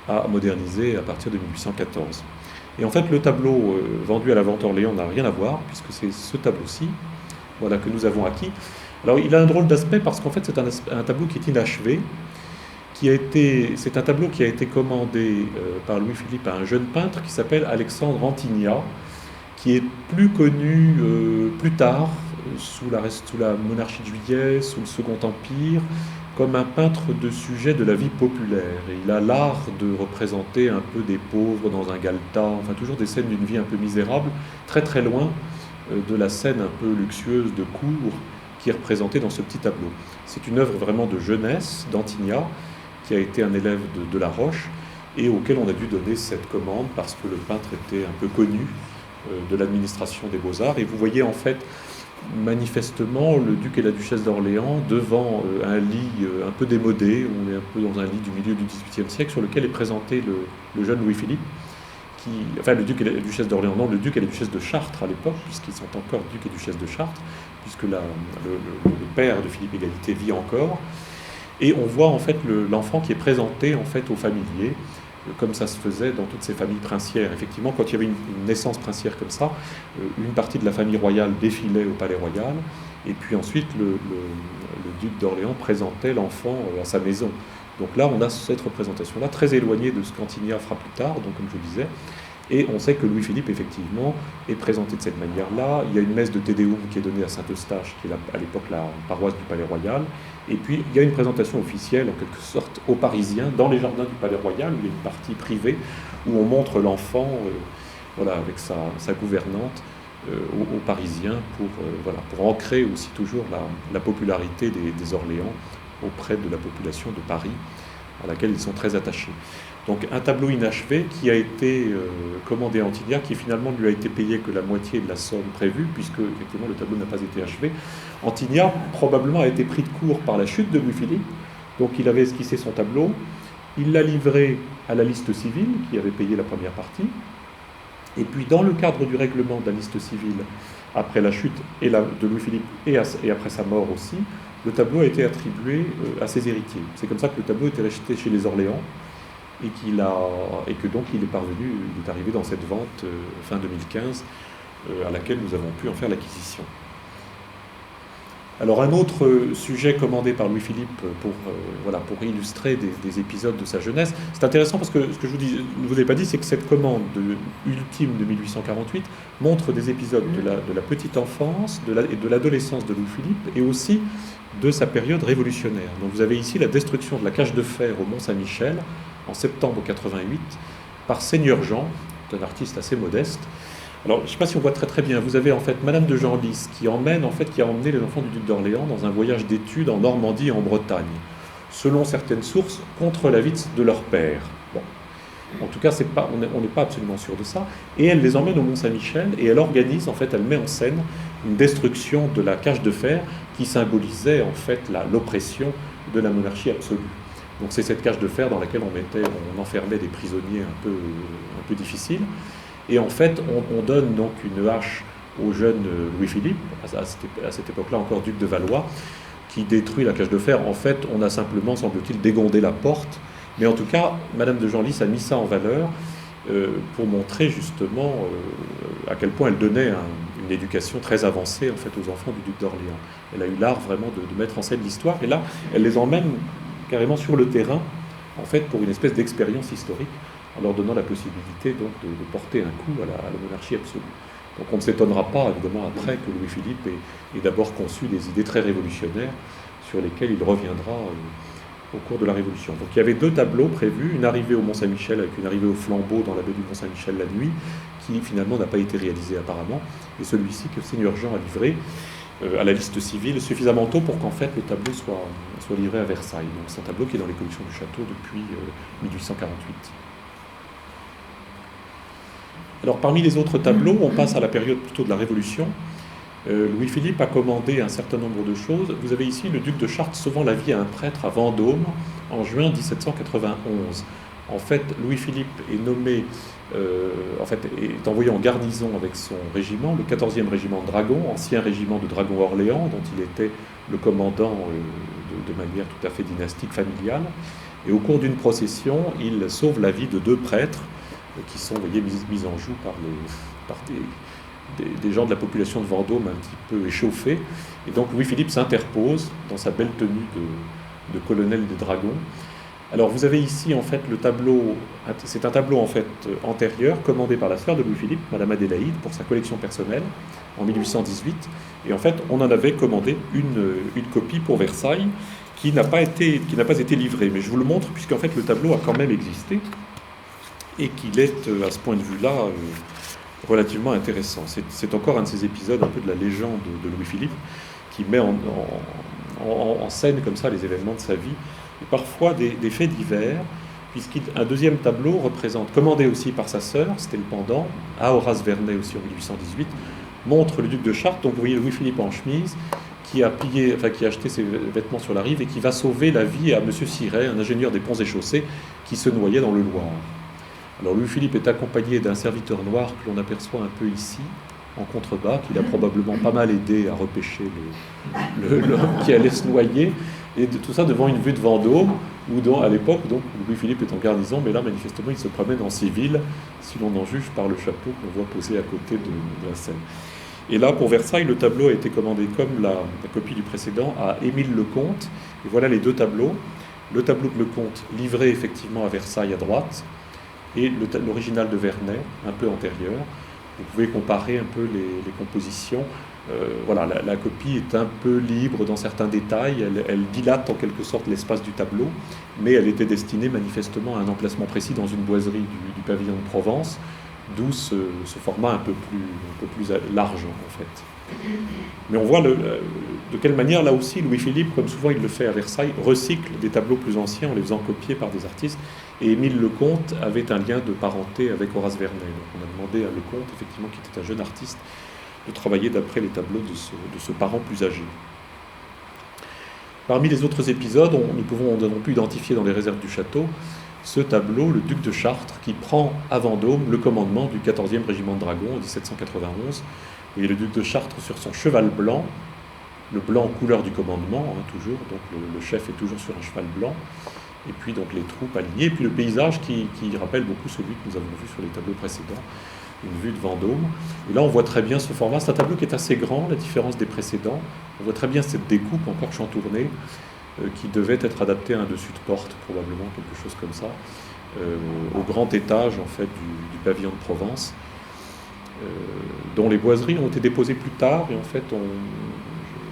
à moderniser à partir de 1814. Et en fait, le tableau vendu à la vente Orléans n'a rien à voir, puisque c'est ce tableau-ci, voilà, que nous avons acquis. Alors, il a un drôle d'aspect parce qu'en fait, c'est un tableau qui est inachevé, c'est un tableau qui a été commandé par Louis-Philippe à un jeune peintre qui s'appelle Alexandre Antignat, qui est plus connu plus tard, sous la monarchie de Juillet, sous le Second Empire, comme un peintre de sujets de la vie populaire. Et il a l'art de représenter un peu des pauvres dans un galetas, enfin toujours des scènes d'une vie un peu misérable, très très loin de la scène un peu luxueuse de cour qui est représentée dans ce petit tableau. C'est une œuvre vraiment de jeunesse d'Antignat, qui a été un élève de La Roche, et auquel on a dû donner cette commande parce que le peintre était un peu connu de l'administration des Beaux-Arts. Et vous voyez en fait manifestement le duc et la duchesse d'Orléans devant un lit un peu démodé, on est un peu dans un lit du milieu du XVIIIe siècle, sur lequel est présenté le jeune Louis-Philippe, enfin le duc et la duchesse d'Orléans, non, le duc et la duchesse de Chartres à l'époque, puisqu'ils sont encore duc et duchesse de Chartres, puisque le père de Philippe Égalité vit encore. Et on voit en fait l'enfant qui est présenté en fait aux familiers, comme ça se faisait dans toutes ces familles princières. Effectivement, quand il y avait une naissance princière comme ça, une partie de la famille royale défilait au Palais Royal, et puis ensuite le duc d'Orléans présentait l'enfant à sa maison. Donc là, on a cette représentation-là, très éloignée de ce qu'Antignat fera plus tard, donc comme je disais. Et on sait que Louis-Philippe, effectivement, est présenté de cette manière-là. Il y a une messe de Te Deum qui est donnée à Saint-Eustache, qui est à l'époque la paroisse du Palais Royal. Et puis, il y a une présentation officielle, en quelque sorte, aux Parisiens, dans les jardins du Palais Royal, où il y a une partie privée, où on montre l'enfant voilà, avec sa gouvernante aux Parisiens pour ancrer aussi toujours la popularité des Orléans auprès de la population de Paris, à laquelle ils sont très attachés. Donc un tableau inachevé qui a été commandé à Antignat, qui finalement ne lui a été payé que la moitié de la somme prévue, puisque effectivement le tableau n'a pas été achevé. Antignat probablement a été pris de court par la chute de Louis-Philippe, donc il avait esquissé son tableau, il l'a livré à la liste civile, qui avait payé la première partie, et puis dans le cadre du règlement de la liste civile, après la chute de Louis-Philippe et après sa mort aussi, le tableau a été attribué à ses héritiers. C'est comme ça que le tableau était resté chez les Orléans, et que donc il est arrivé dans cette vente fin 2015 à laquelle nous avons pu en faire l'acquisition. Alors un autre sujet commandé par Louis-Philippe pour illustrer des épisodes de sa jeunesse, c'est intéressant parce que ce que je ne vous ai pas dit, c'est que cette commande ultime de 1848 montre des épisodes de la petite enfance et de l'adolescence de Louis-Philippe et aussi de sa période révolutionnaire. Donc vous avez ici la destruction de la cage de fer au Mont-Saint-Michel en septembre 88 par Seigneur Jean, un artiste assez modeste. Alors, je ne sais pas si on voit très très bien. Vous avez en fait Madame de Genlis qui a emmené les enfants du duc d'Orléans dans un voyage d'études en Normandie et en Bretagne. selon certaines sources, contre l'avis de leur père. Bon. En tout cas, on n'est pas absolument sûr de ça. Et elle les emmène au Mont-Saint-Michel et elle organise, en fait, elle met en scène une destruction de la cage de fer qui symbolisait en fait l'oppression de la monarchie absolue. Donc c'est cette cage de fer dans laquelle on enfermait des prisonniers un peu difficiles. Et en fait, on donne donc une hache au jeune Louis-Philippe, à cette époque-là encore duc de Valois, qui détruit la cage de fer. En fait, on a simplement, semble-t-il, dégondé la porte. Mais en tout cas, Madame de Genlis a mis ça en valeur pour montrer justement à quel point elle donnait une éducation très avancée en fait, aux enfants du duc d'Orléans. Elle a eu l'art vraiment de mettre en scène l'histoire. Et là, elle les emmène carrément sur le terrain, en fait, pour une espèce d'expérience historique, en leur donnant la possibilité donc, de porter un coup à la monarchie absolue. Donc on ne s'étonnera pas, évidemment, après que Louis-Philippe ait d'abord conçu des idées très révolutionnaires sur lesquelles il reviendra au cours de la Révolution. Donc il y avait 2 tableaux prévus, une arrivée au Mont-Saint-Michel avec une arrivée au flambeau dans la baie du Mont-Saint-Michel la nuit, qui finalement n'a pas été réalisé apparemment, et celui-ci que Seigneur Jean a livré à la liste civile suffisamment tôt pour qu'en fait le tableau soit livré à Versailles. Donc c'est un tableau qui est dans les collections du château depuis 1848. Alors parmi les autres tableaux, on passe à la période plutôt de la Révolution. Louis-Philippe a commandé un certain nombre de choses. Vous avez ici le duc de Chartres sauvant la vie à un prêtre à Vendôme en juin 1791. En fait, Louis-Philippe est nommé, est envoyé en garnison avec son régiment, le 14e régiment de dragons, ancien régiment de dragons Orléans, dont il était le commandant de manière tout à fait dynastique, familiale. Et au cours d'une procession, il sauve la vie de 2 prêtres qui sont, vous voyez, mis en joue par des gens de la population de Vendôme un petit peu échauffés. Et donc Louis-Philippe s'interpose dans sa belle tenue de colonel des dragons. Alors vous avez ici en fait le tableau, c'est un tableau en fait antérieur commandé par la sœur de Louis-Philippe, Madame Adélaïde, pour sa collection personnelle en 1818. Et en fait on en avait commandé une copie pour Versailles qui n'a pas été livrée. Mais je vous le montre puisqu'en fait le tableau a quand même existé et qu'il est à ce point de vue-là relativement intéressant. C'est encore un de ces épisodes un peu de la légende de Louis-Philippe qui met en scène comme ça les événements de sa vie et parfois des faits divers, puisqu'un deuxième tableau représente, commandé aussi par sa sœur, c'était le pendant, à Horace Vernet aussi en 1818, montre le duc de Chartres, donc vous voyez Louis-Philippe en chemise, qui a acheté ses vêtements sur la rive et qui va sauver la vie à M. Siret, un ingénieur des ponts et chaussées, qui se noyait dans le Loire. Alors Louis-Philippe est accompagné d'un serviteur noir que l'on aperçoit un peu ici, en contrebas, qu'il a probablement pas mal aidé à repêcher l'homme qui allait se noyer, et tout ça devant une vue de Vendôme, où à l'époque, donc Louis-Philippe est en garnison, mais là manifestement il se promène en civil, si l'on en juge par le chapeau qu'on voit posé à côté de la scène. Et là, pour Versailles, le tableau a été commandé comme la copie du précédent à Émile Lecomte, et voilà les 2 tableaux. Le tableau de Lecomte, livré effectivement à Versailles à droite, et l'original de Vernet, un peu antérieur. Vous pouvez comparer un peu les compositions. Voilà, la copie est un peu libre dans certains détails, elle dilate en quelque sorte l'espace du tableau, mais elle était destinée manifestement à un emplacement précis dans une boiserie du pavillon de Provence, d'où ce format un peu plus large en fait. Mais on voit de quelle manière, là aussi, Louis-Philippe, comme souvent il le fait à Versailles, recycle des tableaux plus anciens en les faisant copier par des artistes. Et Émile Lecomte avait un lien de parenté avec Horace Vernet. Donc on a demandé à Lecomte, effectivement, qui était un jeune artiste, de travailler d'après les tableaux de ce parent plus âgé. Parmi les autres épisodes, nous avons pu identifier dans les réserves du château ce tableau, le duc de Chartres, qui prend à Vendôme le commandement du 14e régiment de dragons en 1791. Et le duc de Chartres sur son cheval blanc, le blanc couleur du commandement, toujours, donc le chef est toujours sur un cheval blanc, et puis donc les troupes alignées, et puis le paysage qui rappelle beaucoup celui que nous avons vu sur les tableaux précédents, une vue de Vendôme. Et là on voit très bien ce format, c'est un tableau qui est assez grand, la différence des précédents, on voit très bien cette découpe encore chantournée, qui devait être adaptée à un dessus de porte, probablement, quelque chose comme ça, au grand étage en fait du pavillon de Provence, dont les boiseries ont été déposées plus tard, et en fait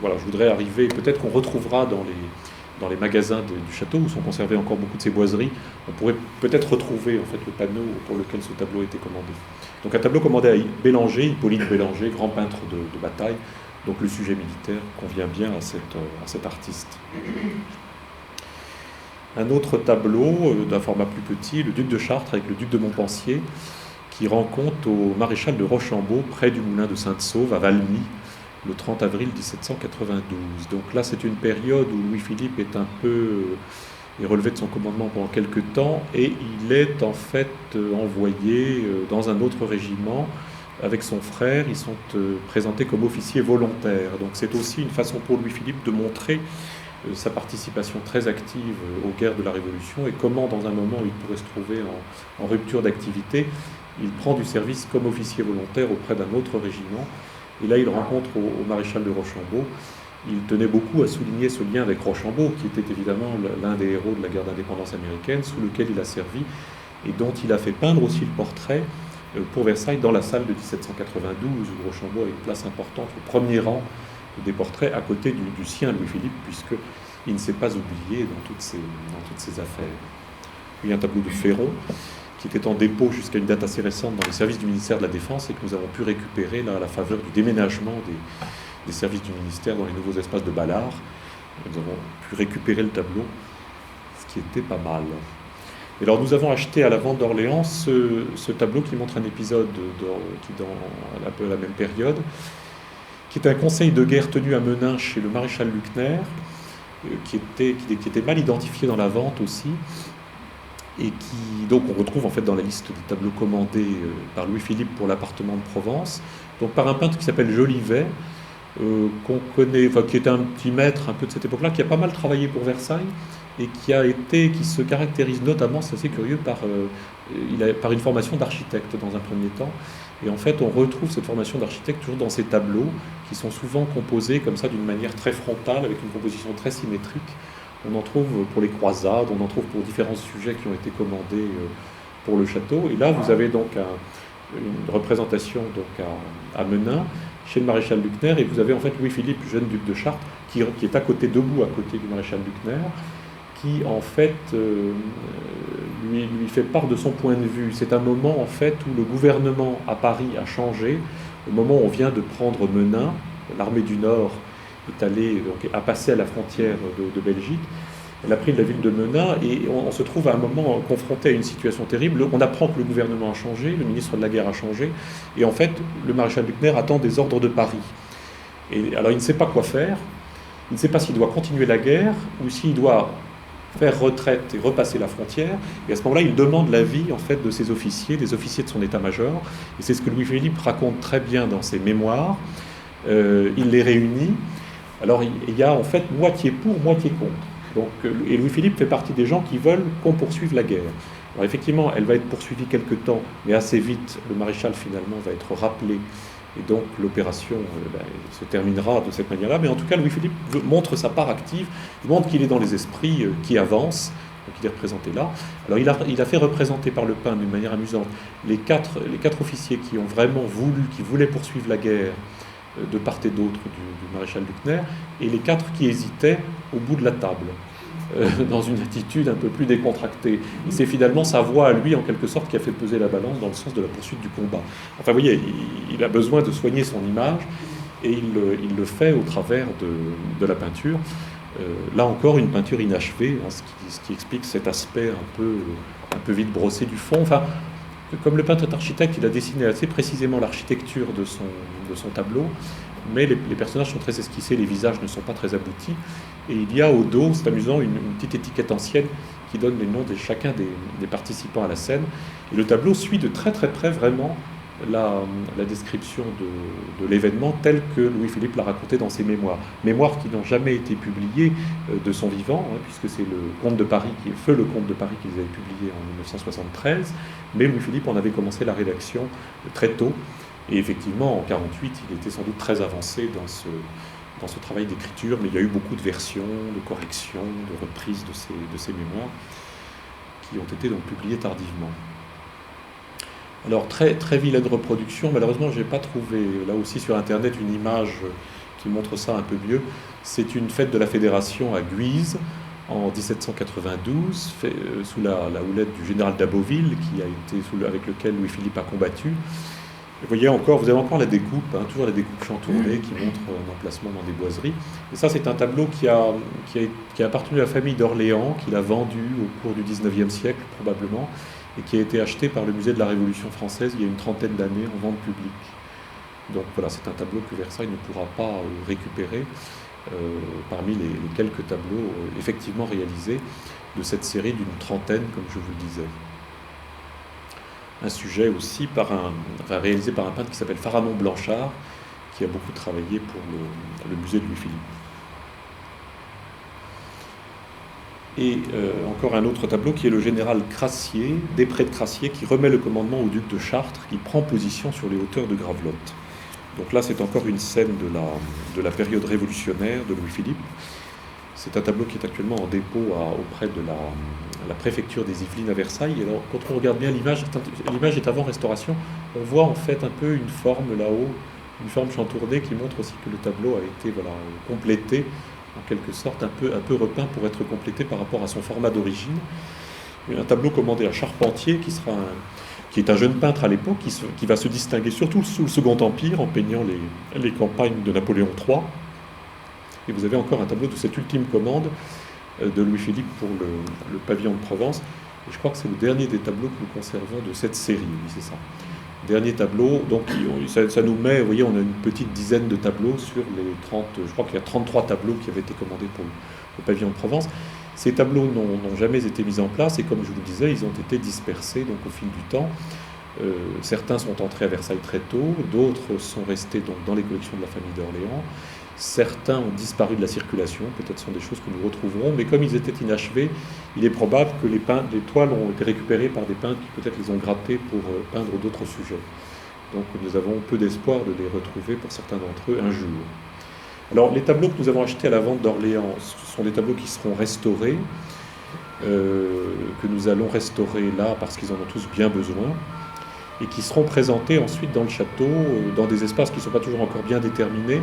je voudrais arriver, peut-être qu'on retrouvera dans les magasins du château où sont conservées encore beaucoup de ces boiseries, on pourrait peut-être retrouver en fait le panneau pour lequel ce tableau a été commandé. Donc un tableau commandé à Bélanger, Hippolyte Bélanger, grand peintre de bataille, donc le sujet militaire convient bien à cet artiste. un autre tableau d'un format plus petit, le duc de Chartres avec le duc de Montpensier, qui rend compte au maréchal de Rochambeau, près du moulin de Sainte-Sauve, à Valmy, le 30 avril 1792. Donc là, c'est une période où Louis-Philippe est relevé de son commandement pendant quelques temps, et il est en fait envoyé dans un autre régiment avec son frère. Ils sont présentés comme officiers volontaires. Donc c'est aussi une façon pour Louis-Philippe de montrer sa participation très active aux guerres de la Révolution, et comment, dans un moment où il pourrait se trouver en rupture d'activité, il prend du service comme officier volontaire auprès d'un autre régiment. Et là, il rencontre au maréchal de Rochambeau. Il tenait beaucoup à souligner ce lien avec Rochambeau, qui était évidemment l'un des héros de la guerre d'indépendance américaine, sous lequel il a servi, et dont il a fait peindre aussi le portrait pour Versailles, dans la salle de 1792, où Rochambeau a une place importante, au premier rang des portraits, à côté du sien, Louis-Philippe, puisqu'il ne s'est pas oublié dans toutes ces affaires. Puis un tableau de Ferron, qui était en dépôt jusqu'à une date assez récente dans les services du ministère de la Défense, et que nous avons pu récupérer là, à la faveur du déménagement des services du ministère dans les nouveaux espaces de Ballard. Nous avons pu récupérer le tableau, ce qui était pas mal. Et alors nous avons acheté à la vente d'Orléans ce tableau qui montre un épisode qui dans un peu la même période, qui est un conseil de guerre tenu à Menin chez le maréchal Luckner, qui était mal identifié dans la vente aussi, et qui, donc, on retrouve en fait dans la liste des tableaux commandés par Louis-Philippe pour l'appartement de Provence, donc par un peintre qui s'appelle Jolivet, qu'on connaît, enfin, qui était un petit maître un peu de cette époque-là, qui a pas mal travaillé pour Versailles, et qui se caractérise notamment, c'est assez curieux, par une formation d'architecte dans un premier temps. Et en fait, on retrouve cette formation d'architecte toujours dans ces tableaux, qui sont souvent composés comme ça d'une manière très frontale, avec une composition très symétrique. On en trouve pour les croisades, on en trouve pour différents sujets qui ont été commandés pour le château. Et là, vous avez donc une représentation donc à Menin, chez le maréchal Luckner, et vous avez en fait Louis-Philippe, jeune duc de Chartres, qui est à côté, debout à côté du maréchal Luckner, qui en fait lui fait part de son point de vue. C'est un moment en fait où le gouvernement à Paris a changé. Au moment où on vient de prendre Menin, l'armée du Nord a passé à la frontière de Belgique. Elle a pris la ville de Menin, et on se trouve à un moment confronté à une situation terrible. On apprend que le gouvernement a changé, le ministre de la guerre a changé, et en fait le maréchal Luckner attend des ordres de Paris. Et alors il ne sait pas quoi faire, il ne sait pas s'il doit continuer la guerre ou s'il doit faire retraite et repasser la frontière. Et à ce moment-là, il demande l'avis en fait de ses officiers, des officiers de son état-major, et c'est ce que Louis-Philippe raconte très bien dans ses mémoires. Il les réunit. Alors il y a en fait moitié pour, moitié contre. Donc, et Louis-Philippe fait partie des gens qui veulent qu'on poursuive la guerre. Alors effectivement, elle va être poursuivie quelque temps, mais assez vite, le maréchal finalement va être rappelé, et donc l'opération se terminera de cette manière-là. Mais en tout cas, Louis-Philippe montre sa part active, il montre qu'il est dans les esprits qui avancent, donc il est représenté là. Alors il a fait représenter par le peintre d'une manière amusante les quatre officiers qui ont vraiment qui voulaient poursuivre la guerre de part et d'autre du maréchal Luckner, et les 4 qui hésitaient au bout de la table, dans une attitude un peu plus décontractée. Et c'est finalement sa voix à lui, en quelque sorte, qui a fait peser la balance dans le sens de la poursuite du combat. Enfin, vous voyez, il a besoin de soigner son image, et il le fait au travers de la peinture. Là encore, une peinture inachevée, hein, ce qui explique cet aspect un peu vite brossé du fond. Enfin, comme le peintre est architecte, il a dessiné assez précisément l'architecture de son tableau, mais les personnages sont très esquissés, les visages ne sont pas très aboutis, et il y a au dos, c'est amusant, une petite étiquette ancienne qui donne les noms de chacun des participants à la scène, et le tableau suit de très très près vraiment la description de l'événement tel que Louis-Philippe l'a raconté dans ses mémoires. Mémoires qui n'ont jamais été publiées de son vivant, hein, puisque c'est le Comte de Paris, Feu le Comte de Paris, qu'ils avaient publié en 1973, mais Louis-Philippe en avait commencé la rédaction très tôt, et effectivement en 1948 il était sans doute très avancé dans ce travail d'écriture, mais il y a eu beaucoup de versions, de corrections, de reprises de ces mémoires qui ont été donc publiées tardivement. Alors, très, très vilaine reproduction. Malheureusement, je n'ai pas trouvé, là aussi sur Internet, une image qui montre ça un peu mieux. C'est une fête de la Fédération à Guise, en 1792, sous la houlette du général d'Aboville, avec lequel Louis-Philippe a combattu. Vous voyez encore, vous avez encore la découpe, hein, toujours la découpe chantournée qui montre un emplacement dans des boiseries. Et ça, c'est un tableau qui a appartenu à la famille d'Orléans, qu'il a vendu au cours du 19e siècle probablement, et qui a été acheté par le musée de la Révolution française il y a une trentaine d'années en vente publique. Donc voilà, c'est un tableau que Versailles ne pourra pas récupérer parmi les quelques tableaux effectivement réalisés de cette série d'une trentaine, comme je vous le disais. Un sujet aussi réalisé par un peintre qui s'appelle Pharamond Blanchard, qui a beaucoup travaillé pour le musée de Louis-Philippe. Et encore un autre tableau qui est le général Crassier, Després de Crassier, qui remet le commandement au duc de Chartres, qui prend position sur les hauteurs de Gravelotte. Donc là, c'est encore une scène de la période révolutionnaire de Louis-Philippe. C'est un tableau qui est actuellement en dépôt auprès de la préfecture des Yvelines à Versailles. Et alors, quand on regarde bien l'image est avant restauration, on voit en fait un peu une forme là-haut, une forme chantournée qui montre aussi que le tableau a été complété, en quelque sorte, un peu repeint pour être complété par rapport à son format d'origine. Un tableau commandé à Charpentier, qui est un jeune peintre à l'époque, qui va se distinguer surtout sous le Second Empire en peignant les campagnes de Napoléon III. Et vous avez encore un tableau de cette ultime commande de Louis-Philippe pour le pavillon de Provence. Et je crois que c'est le dernier des tableaux que nous conservons de cette série, oui, c'est ça. Dernier tableau, donc ça nous met, vous voyez, on a une petite dizaine de tableaux sur les 30, je crois qu'il y a 33 tableaux qui avaient été commandés pour le pavillon de Provence. Ces tableaux n'ont jamais été mis en place et comme je vous le disais, ils ont été dispersés donc, au fil du temps. Certains sont entrés à Versailles très tôt, d'autres sont restés donc, dans les collections de la famille d'Orléans. Certains ont disparu de la circulation, peut-être sont des choses que nous retrouverons, mais comme ils étaient inachevés, il est probable que les toiles ont été récupérées par des peintres qui peut-être les ont grattées pour peindre d'autres sujets. Donc nous avons peu d'espoir de les retrouver pour certains d'entre eux un jour. Alors les tableaux que nous avons achetés à la vente d'Orléans, ce sont des tableaux qui seront restaurés, que nous allons restaurer là parce qu'ils en ont tous bien besoin, et qui seront présentés ensuite dans le château, dans des espaces qui ne sont pas toujours encore bien déterminés.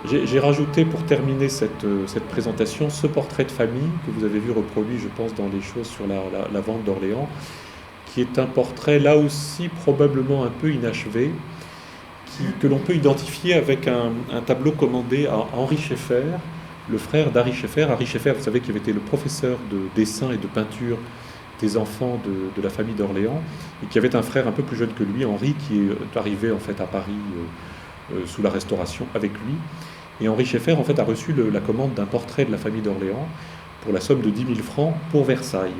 J'ai rajouté pour terminer cette présentation ce portrait de famille que vous avez vu reproduit, je pense, dans les choses sur la vente d'Orléans, qui est un portrait là aussi probablement un peu inachevé, que l'on peut identifier avec un tableau commandé à Henri Scheffer, le frère d'Harry Scheffer. Harry Scheffer, vous savez, qui avait été le professeur de dessin et de peinture des enfants de la famille d'Orléans, et qui avait un frère un peu plus jeune que lui, Henri, qui est arrivé en fait à Paris sous la Restauration avec lui. Et Henri Scheffer en fait, a reçu la commande d'un portrait de la famille d'Orléans pour la somme de 10 000 francs pour Versailles.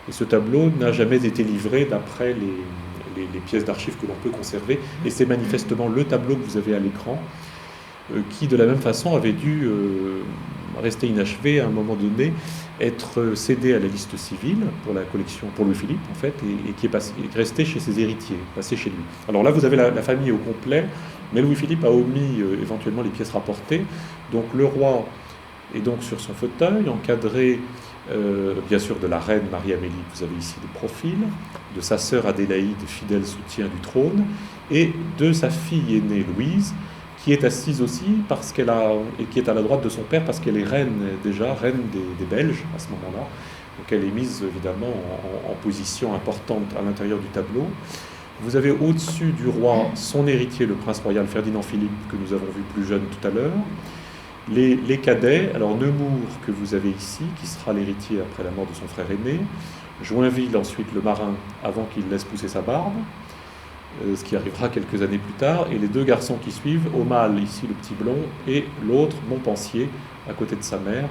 Et ce tableau n'a jamais été livré d'après les pièces d'archives que l'on peut conserver. Et c'est manifestement le tableau que vous avez à l'écran qui, de la même façon, avait dû rester inachevé à un moment donné, être cédé à la liste civile pour la collection, pour Louis-Philippe, en fait, et qui est resté chez ses héritiers, passé chez lui. Alors là, vous avez la famille au complet, mais Louis-Philippe a omis éventuellement les pièces rapportées. Donc le roi est donc sur son fauteuil, encadré bien sûr de la reine Marie-Amélie, vous avez ici des profils, de sa sœur Adélaïde, fidèle soutien du trône, et de sa fille aînée Louise, qui est assise aussi et qui est à la droite de son père parce qu'elle est reine des Belges à ce moment-là. Donc elle est mise évidemment en position importante à l'intérieur du tableau. Vous avez au-dessus du roi son héritier, le prince royal Ferdinand Philippe, que nous avons vu plus jeune tout à l'heure. Les cadets, alors Nemours que vous avez ici, qui sera l'héritier après la mort de son frère aîné, Joinville ensuite le marin avant qu'il laisse pousser sa barbe, ce qui arrivera quelques années plus tard, et les deux garçons qui suivent, Aumale, ici le petit blond, et l'autre, Montpensier, à côté de sa mère,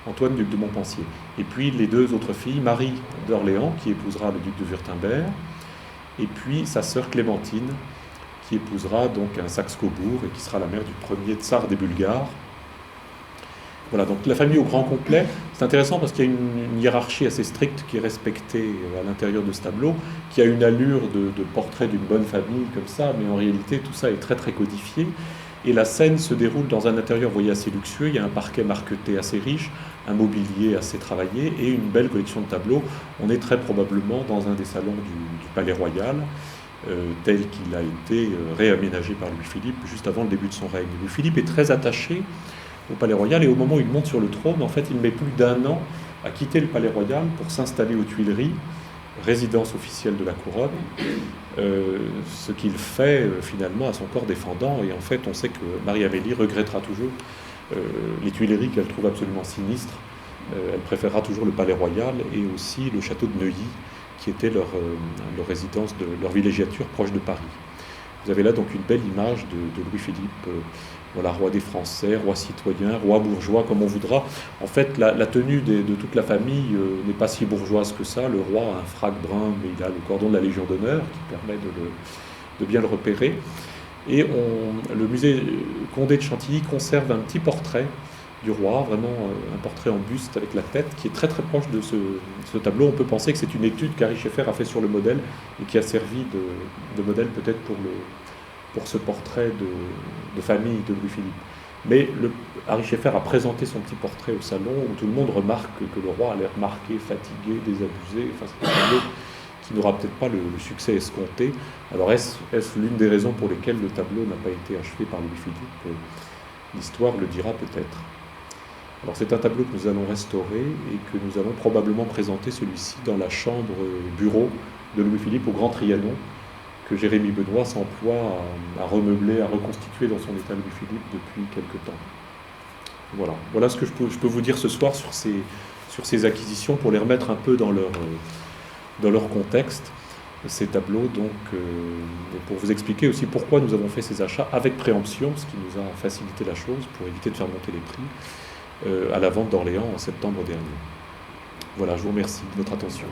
Antoine, duc de Montpensier. Et puis les deux autres filles, Marie d'Orléans, qui épousera le duc de Wurtemberg, et puis sa sœur Clémentine, qui épousera donc un Saxe-Cobourg, et qui sera la mère du premier tsar des Bulgares. Voilà, donc la famille au grand complet, c'est intéressant parce qu'il y a une hiérarchie assez stricte qui est respectée à l'intérieur de ce tableau, qui a une allure de portrait d'une bonne famille comme ça, mais en réalité tout ça est très très codifié. Et la scène se déroule dans un intérieur, vous voyez, assez luxueux, il y a un parquet marqueté assez riche, un mobilier assez travaillé et une belle collection de tableaux. On est très probablement dans un des salons du Palais Royal, tel qu'il a été réaménagé par Louis-Philippe juste avant le début de son règne. Louis-Philippe est très attaché au Palais Royal, et au moment où il monte sur le trône, en fait, il met plus d'1 an à quitter le Palais Royal pour s'installer aux Tuileries, résidence officielle de la couronne, ce qu'il fait finalement à son corps défendant. Et en fait, on sait que Marie-Amélie regrettera toujours les Tuileries qu'elle trouve absolument sinistres. Elle préférera toujours le palais royal et aussi le château de Neuilly, qui était leur résidence, leur villégiature proche de Paris. Vous avez là donc une belle image de Louis-Philippe, voilà, roi des Français, roi citoyen, roi bourgeois, comme on voudra. En fait, la tenue de toute la famille n'est pas si bourgeoise que ça. Le roi a un frac brun, mais il a le cordon de la Légion d'honneur qui permet de bien le repérer. Et le musée Condé de Chantilly conserve un petit portrait du roi, vraiment un portrait en buste avec la tête, qui est très très proche de ce tableau. On peut penser que c'est une étude qu'Harry Scheffer a fait sur le modèle et qui a servi de modèle peut-être pour ce portrait de famille de Louis-Philippe. Mais Harry Scheffer a présenté son petit portrait au salon où tout le monde remarque que le roi a l'air marqué, fatigué, désabusé. Enfin, c'est un tableau qui n'aura peut-être pas le succès escompté. Alors est-ce l'une des raisons pour lesquelles le tableau n'a pas été achevé par Louis-Philippe? L'histoire le dira peut-être. Alors c'est un tableau que nous allons restaurer et que nous allons probablement présenter celui-ci dans la chambre bureau de Louis-Philippe au Grand Trianon, que Jérémy Benoît s'emploie à remeubler, à reconstituer dans son état Louis-Philippe depuis quelque temps. Voilà ce que je peux vous dire ce soir sur ces acquisitions pour les remettre un peu dans leur contexte, ces tableaux, donc, et pour vous expliquer aussi pourquoi nous avons fait ces achats avec préemption, ce qui nous a facilité la chose pour éviter de faire monter les prix, à la vente d'Orléans en septembre dernier. Voilà, je vous remercie de votre attention.